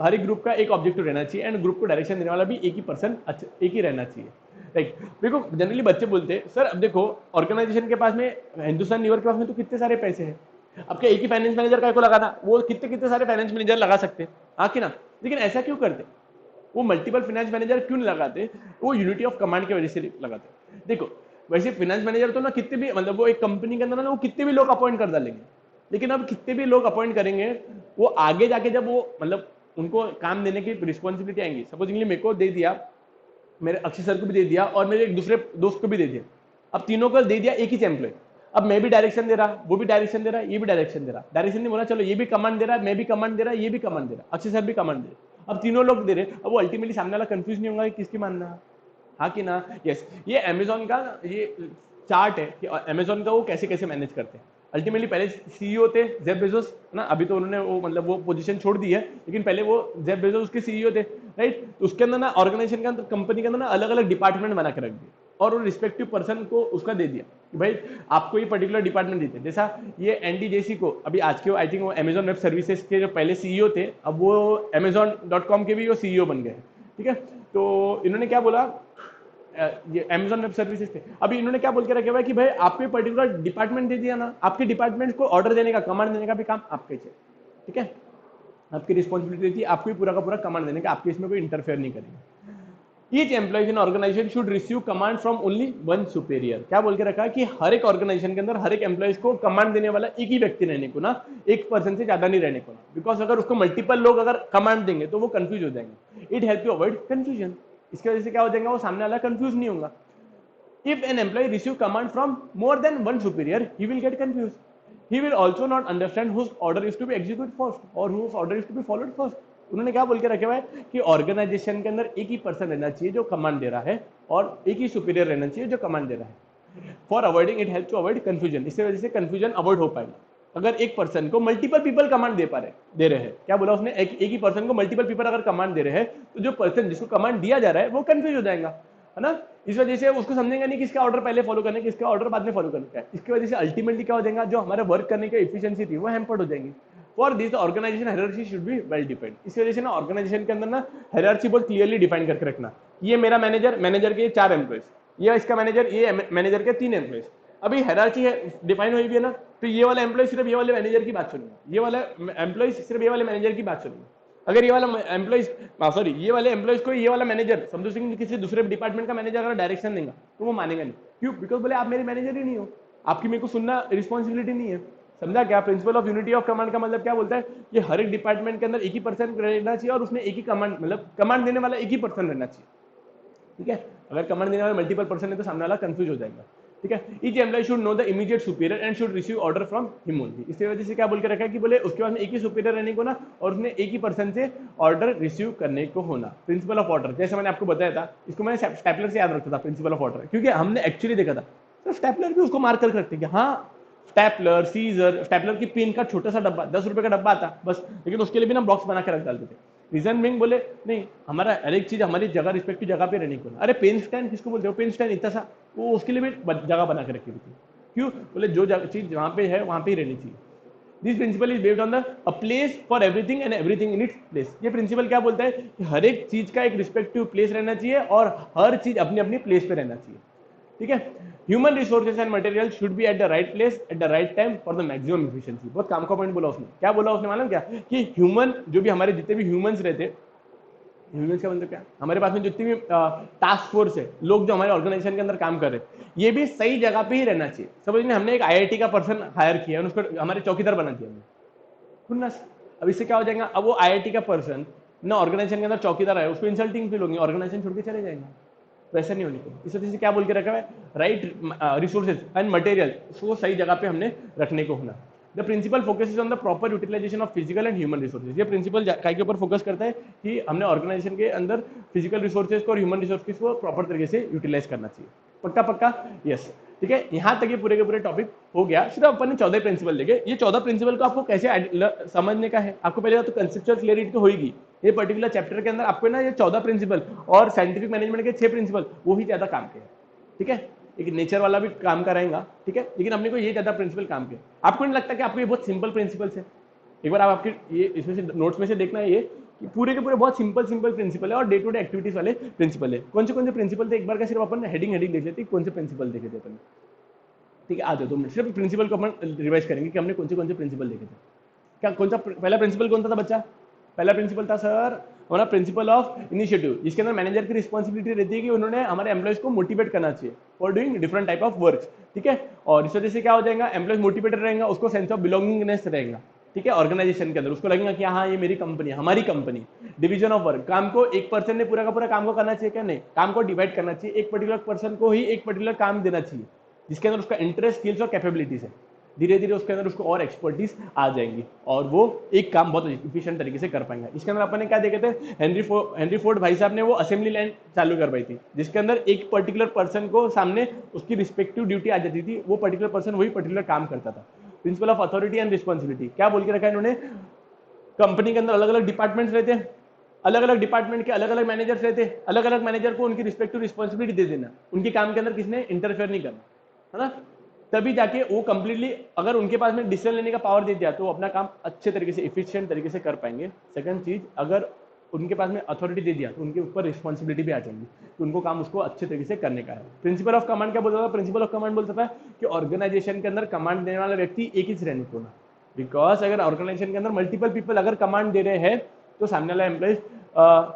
हर एक ग्रुप का एक ऑब्जेक्टिव रहना चाहिए एंड ग्रुप को डायरेक्शन देने वाला भी एक ही पर्सन एक ही रहना चाहिए. राइट. देखो जनरली बच्चे बोलते हैं सर अब देखो ऑर्गेनाइजेशन के पास में, हिंदुस्तान लीवर के पास में तो कितने सारे पैसे हैं, अब क्या एक ही फाइनेंस मैनेजर का को लगाना, वो कितने कितने सारे फाइनेंस मैनेजर लगा सकते हैं. हाँ कि ना. लेकिन ऐसा क्यों करते, वो मल्टीपल फाइनेंस मैनेजर क्यों नहीं लगाते, वो यूनिटी ऑफ कमांड की वजह से लगाते. देखो वैसे फाइनेंस मैनेजर तो ना कितने भी, मतलब वो एक कंपनी के अंदर ना वो कितने भी लोग अपॉइंट कर डालेंगे, लेकिन अब कितने भी लोग अपॉइंट करेंगे वो आगे जाके जब वो मतलब उनको काम देने की रिस्पॉन्सिबिलिटी आएंगी. सपोजिंगली मेरे को दे दिया, मेरे अक्षय सर को भी दे दिया और मेरे एक दूसरे दोस्त को भी दे दिया, अब तीनों को दे दिया एक ही एम्प्लॉय. अब मैं भी डायरेक्शन दे रहा, वो भी डायरेक्शन दे रहा, ये भी डायरेक्शन दे रहा. डायरेक्शन नहीं बोला, चलो ये भी कमांड दे रहा है, मैं भी कमांड दे रहा, ये भी कमांड दे रहा, अक्षय सर भी कमांड दे रहे. अब तीनों लोग दे रहे, अब वो अल्टीमेटली सामने वाला कंफ्यूज नहीं होगा कि किसकी मानना है. हाँ कि ना. यस. ये अमेजोन का ये चार्ट है कि अमेजोन का वो कैसे कैसे मैनेज करते हैं. अल्टीमेटली पहले सीईओ थे जेफ बेजोस ना, अभी तो उन्होंने वो मतलब वो पोजीशन छोड़ दी है, लेकिन पहले वो जेफ बेजोस उसके सीईओ थे. राइट. तो उसके अंदर ना ऑर्गेनाइजेशन के अंदर, कंपनी के अंदर ना अलग अलग डिपार्टमेंट बना के रख दिए और वो रिस्पेक्टिव पर्सन को उसका दे दिया कि भाई आपको ये पर्टिकुलर डिपार्टमेंट देते हैं. जैसा ये एनडी जेसी को अभी आज के आई थिंक वो अमेजोन वेब सर्विसेज के जो पहले सीईओ थे, अब वो Amazon.com के भी वो सीईओ बन गए. ठीक है. तो इन्होंने क्या बोला, ये Amazon वेब सर्विसेज थे, अभी इन्होंने क्या बोल के रखे हुआ है कि भाई आपको पर्टिकुलर डिपार्टमेंट दे दिया ना, आपके डिपार्टमेंट को ऑर्डर देने का, कमांड देने का भी काम आपके चाहिए. ठीक है. आपकी रिस्पॉन्सिबिलिटी थी, आपको ही पूरा का पूरा कमांड देने का, आपके इसमें कोई इंटरफेयर नहीं करेंगे. Each employee in organization should receive command from only one superior. क्या बोल के रखा है कि हर एक ऑर्गेनाइजेशन के अंदर हर एक एम्प्लॉइज को कमांड देने वाला एक ही व्यक्ति रहने को ना, एक पर्सन से ज्यादा नहीं रहने को ना. बिकॉज अगर उसको मल्टीपल लोग अगर कमांड देंगे तो वो कंफ्यूज हो जाएंगे. It help to avoid confusion. इसकी वजह से क्या हो जाएगा, वो सामने वाला कंफ्यूज नहीं होगा. If an employee receive command from more than one superior, he will get confused. He will also not understand whose order is to be executed first or whose order is to be followed first. उन्होंने क्या बोल के रखे हुआ है कि organisation के अंदर एक ही पर्सन रहना चाहिए जो कमांड दे रहा है और एक ही सुपीरियर रहना चाहिए जो कमांड दे रहा है. For avoiding it help to avoid confusion. इसकी वजह से कंफ्यूजन अवॉइड हो पाएगा. अगर एक पर्सन को मल्टीपल पीपल कमांड दे रहे हैं, क्या बोला उसने, एक ही पर्सन को मल्टीपल पीपल अगर कमांड दे रहे हैं तो जो पर्सन जिसको कमांड दिया जा रहा है वो कंफ्यूज हो जाएगा, है ना. इस वजह से उसको समझेगा नहीं किसका ऑर्डर पहले फॉलो करना है, किसका ऑर्डर बाद में फॉलो करना है. इसकी वजह से अल्टीमेटली क्या हो जाएगा, जो हमारे वर्क करने की एफिशिएंसी थी वो हैम्पर्ड हो जाएंगी. For this organisation hierarchy should be well defined. इस वजह से ना ऑर्गेनाइजेशन के अंदर ना हायरार्की बहुत क्लियरली डिफाइन करके रखना. ये मेरा मैनेजर, मैनेजर के 4 एम्प्लॉइज, ये इसका मैनेजर, ये मैनेजर के 3 एम्प्लॉइज. अभी हायरार्की है डिफाइन हुई भी है ना, तो ये वाला एम्प्लॉय सिर्फ ये वाले मैनेजर की बात सुनेगा, ये वाला एम्प्लॉय सिर्फ ये वाले मैनेजर की बात सुनेगा. अगर ये वाला एम्प्लॉइज सॉरी ये वाले एम्प्लॉइज को ये वाला मैनेजर समझो सिंह किसी दूसरे डिपार्टमेंट का मैनेजर अगर डायरेक्शन देगा तो वो मानेगा नहीं. क्यों? बिकॉज बोले आप मेरे मैनेजर ही नहीं हो, आपकी मेरे को सुनना रिस्पॉन्सिबिलिटी नहीं है. समझा क्या. Principle of unity of command का मतलब क्या बोलता है कि हर एक डिपार्टमेंट के अंदर एक ही पर्सन रहना चाहिए और उसमें एक ही कमांड, मतलब कमांड देने वाला एक ही पर्सन रहना चाहिए. ठीक है. अगर कमांड देने वाला मल्टीपल पर्सन है तो सामने वाला कंफ्यूज हो जाएगा. ठीक है. Each employ should know the immediate superior and should receive order from him only. इसी वजह से क्या बोल के रखा है कि बोले उसके बाद एक ही सुपीरियर रहने को ना और उसने एक ही पर्सन से ऑर्डर रिसीव करने को होना. प्रिंसिपल ऑफ ऑर्डर जैसे मैंने आपको बताया था, इसको मैंने स्टैपलर से याद रखता था प्रिंसिपल ऑफ ऑर्डर, क्योंकि हमने एक्चुअली देखा था तो स्टैपलर भी उसको मार्क कर रखते कि हाँ स्टैपलर, सीजर, स्टैपलर की पेन का छोटा सा डब्बा 10 रुपए का डब्बा आता बस, लेकिन उसके लिए भी ना बॉक्स बना के रख डालते थे. रीजन बिंग बोले नहीं, हमारा हर एक चीज हमारी जगह रिस्पेक्टिव जगह पे रहने को. अरे पेन स्टैंड किसको बोलते हो, पेन स्टैंड इतना सा, वो उसके लिए भी जगह बना के रखी हुई थी. क्यों? बोले जो चीज वहां पे है वहां पे ही रहनी चाहिए. This principle is based on the a place for everything and everything in its place. ये प्रिंसिपल क्या बोलता है कि हर एक चीज का एक रिस्पेक्टिव प्लेस रहना चाहिए और हर चीज अपनी अपनी प्लेस पे रहना चाहिए. ठीक है. Human resources and material should be at the right place at the right time for the maximum efficiency. बहुत काम का पॉइंट बोला उसने. क्या बोला उसने मालूम क्या, कि ह्यूमन जो भी हमारे जितने भी ह्यूमंस रहते ह्यूमंस का मतलब क्या, हमारे पास में जितनी भी टास्क फोर्स है, लोग जो हमारे ऑर्गेनाइजेशन के अंदर काम कर रहे हैं, ये भी सही जगह पे ही रहना चाहिए। समझ में, हमने एक आईआईटी का पर्सन हायर किया है, उसको हमारे चौकीदार बना दिया हमने, खुन्नस। अब इससे क्या हो जाएगा, अब वो आईआईटी का पर्सन ना ऑर्गेनाइजेशन के अंदर चौकीदार है, उसको इंसल्टिंग फील होगी, ऑर्गेनाइजेशन छोड़ के चले जाएंगे। तो ऐसा नहीं होने को, इस वजह से क्या बोल के रखा है, राइट रिसोर्सेज एंड मटेरियल, उसको सही जगह पे हमने रखने को होना। The principle focuses on the proper utilisation of physical and human resources. ये प्रिंसिपल काय के ऊपर फोकस करता है कि हमने ऑर्गेनाइजेशन के अंदर फिजिकल रिसोर्सेज को और ह्यूमन रिसोर्सेज को प्रॉपर तरीके से यूटिलाइज करना चाहिए। पक्का पक्का, यस। ठीक है, यहां तक ये पूरे के पूरे टॉपिक हो गया। सिर्फ अपन ने 14 प्रिंसिपल देखे। ये 14 प्रिंसिपल को आपको कैसे समझने का है, आपको पहले तो कंसेप्चुअल क्लियरिटी तो होगी। ये पर्टिकुलर चैप्टर के अंदर आपको ना ये 14 प्रिंसिपल और साइंटिफिक मैनेजमेंट के 6 प्रिंसिपल वो ही ज्यादा काम के हैं। ठीक है, एक नेचर वाला भी काम कराएगा, ठीक है, लेकिन हमने को ये ज्यादा प्रिंसिपल काम के। आपको नहीं लगता कि आपको ये बहुत सिंपल प्रिंसिपल्स है? एक बार आप आपके ये इसमें से नोट्स में से देखना है, ये कि पूरे के पूरे बहुत सिंपल सिंपल प्रिंसिपल है और डे टू डे एक्टिविटीज वाले प्रिंसिपल है। कौन से प्रिंसिपल थे, एक बार का सिर्फ अपन हेडिंग देख लेते, कौन से प्रिंसिपल देखे थे अपन। ठीक है, आ जाओ 2 मिनट, सिर्फ प्रिंसिपल को अपन रिवाइज करेंगे कि हमने कौन से प्रिंसिपल देखे थे। क्या कौन सा पहला प्रिंसिपल कौन सा था बच्चा? पहला प्रिंसिपल था सर हमारा प्रिंसिपल ऑफ इनिशिएटिव, जिसके अंदर मैनेजर की रिस्पॉन्सिबिलिटी रहती है कि उन्होंने हमारे एम्प्लॉयज को मोटिवेट करना चाहिए for doing different type of work. ठीक है, और इस वजह से क्या हो जाएगा, एम्प्लॉयज मोटिवेटेड रहेगा, उसको सेंस ऑफ बिलोंगिंगनेस रहेगा। ठीक है, ऑर्गेनाइजेशन के अंदर उसको लगेगा कि हाँ ये मेरी कंपनी है, हमारी कंपनी। डिवीजन ऑफ वर्क, काम को एक पर्सन ने पूरा का पूरा काम को करना चाहिए क्या? नहीं, काम को डिवाइड करना चाहिए, एक पर्टिकुलर पर्सन को ही एक पर्टिकुलर काम देना चाहिए जिसके अंदर उसका इंटरेस्ट, स्किल्स और कैपेबिलिटीज है। धीरे धीरे उसके अंदर उसको और एक्सपर्टीज आ जाएंगी और वो एक काम बहुत इफिशिएंट तरीके से कर पाएंगे। इसके अंदर अपन ने क्या देखे थे, हेनरी फोर्ड भाई साहब ने वो असेंबली लाइन चालू करवाई थी, जिसके अंदर एक पर्टिकुलर पर्सन को सामने उसकी रिस्पेक्टिव ड्यूटी आ जाती थी, वो पर्टिकुलर पर्सन वही पर्टिकुलर काम करता था। Principal of authority and responsibility क्या बोल के रखा है इन्होंने, कंपनी के अंदर अलग अलग डिपार्टमेंट्स रहते हैं, अलग अलग डिपार्टमेंट के अलग अलग मैनेजर्स रहते हैं, अलग अलग मैनेजर को उनकी रिस्पेक्टिव रिस्पॉन्सिबिलिटी दे देना, उनके काम के अंदर किसने इंटरफेयर नहीं करना, है ना। तभी जाके वो कंप्लीटली, अगर उनके पास में डिसीजन लेने का पावर दे दिया तो वो अपना काम अच्छे तरीके से इफिशिएंट तरीके से कर पाएंगे। सेकंड चीज, अगर उनके पास में अथॉरिटी दे दिया तो उनके ऊपर रिस्पॉन्सिबिलिटी भी आ जाएगी, तो उनको काम उसको अच्छे तरीके से करने का है। प्रिंसिपल ऑफ कमांड क्या बोलता था, प्रिंसिपल ऑफ कमांड बोलता था कि ऑर्गेनाइजेशन के अंदर कमांड देने वाला व्यक्ति एक ही रहने को ना, बिकॉज अगर ऑर्गेनाइजेशन के अंदर मल्टीपल पीपल अगर कमांड दे रहे हैं तो सामने वाला एम्प्लॉय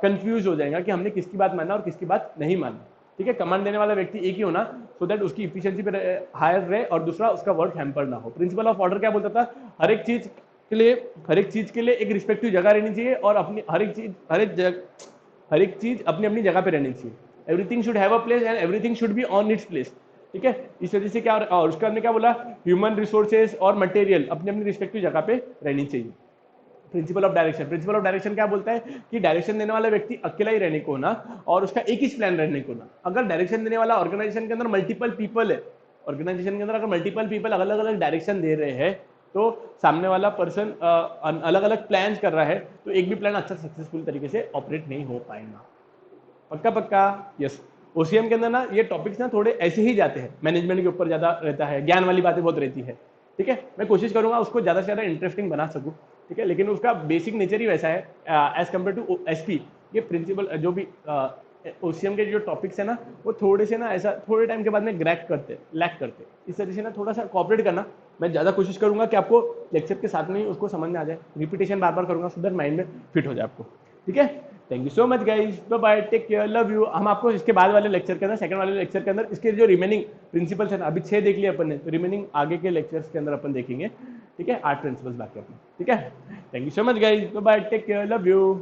कंफ्यूज हो जाएगा कि हमने किसकी बात मानना और किसकी बात नहीं मानना। ठीक है, कमांड देने वाला व्यक्ति एक ही होना, सो दैट उसकी इफिशिएंसी पे हायर रहे और दूसरा उसका वर्क हैम्पर ना हो। प्रिंसिपल ऑफ ऑर्डर क्या बोलता था, हर एक चीज के लिए एक रिस्पेक्टिव जगह रहनी चाहिए और अपनी हर एक चीज अपनी अपनी जगह पे रहनी चाहिए। Everything should have a place and everything should be on its place. ठीक है, इस वजह से क्या, और उसका हमने क्या बोला, ह्यूमन रिसोर्सेज और मटेरियल अपनी अपनी रिस्पेक्टिव जगह पे रहनी चाहिए। प्रिंसिपल ऑफ डायरेक्शन क्या बोलता है कि डायरेक्शन देने वाला व्यक्ति अकेला ही रहने को ना और उसका एक ही प्लान रहने को ना। अगर डायरेक्शन देने वाला ऑर्गेनाइजेशन के अंदर मल्टीपल पीपल है, ऑर्गेनाइजेशन के अंदर अगर मल्टीपल पीपल अलग अलग डायरेक्शन दे रहे हैं तो सामने वाला पर्सन अलग अलग प्लान कर रहा है तो एक भी प्लान अच्छा सक्सेसफुल तरीके से ऑपरेट नहीं हो पाएगा। पक्का पक्का, यस। ओसीएम के अंदर ना ये टॉपिक्स ना थोड़े ऐसे ही जाते हैं, मैनेजमेंट के ऊपर ज्यादा रहता है, ज्ञान वाली बातें बहुत रहती है। ठीक है, मैं कोशिश करूंगा उसको ज्यादा से ज्यादा इंटरेस्टिंग बना सकूं। ठीक है, लेकिन उसका बेसिक नेचर ही वैसा है एज कम्पेयर टू एसपी। ये प्रिंसिपल जो भी ओसीएम के जो टॉपिक्स है ना वो थोड़े से ना ऐसा थोड़े टाइम के बाद में लैक करते। इस वजह से ना थोड़ा सा कॉपरेट करना, मैं ज्यादा कोशिश करूंगा कि आपको लेक्चर के साथ में ही उसको समझ में आ जाए। रिपीटेशन बार बार करूंगा सो दैट माइंड में फिट हो जाए आपको। ठीक है, thank you so much guys, bye bye, take care, love you. हम आपको इसके बाद वाले लेक्चर के अंदर, सेकंड वाले लेक्चर के अंदर इसके जो रिमेनिंग प्रिंसिपल्स है ना, अभी 6 देख लिए अपन ने, तो रिमेनिंग आगे के लेक्चर्स के अंदर अपन देखेंगे। ठीक है, 8 प्रिंसिपल्स बाकी अपने। ठीक है, thank you so much guys, bye bye, take care, love you.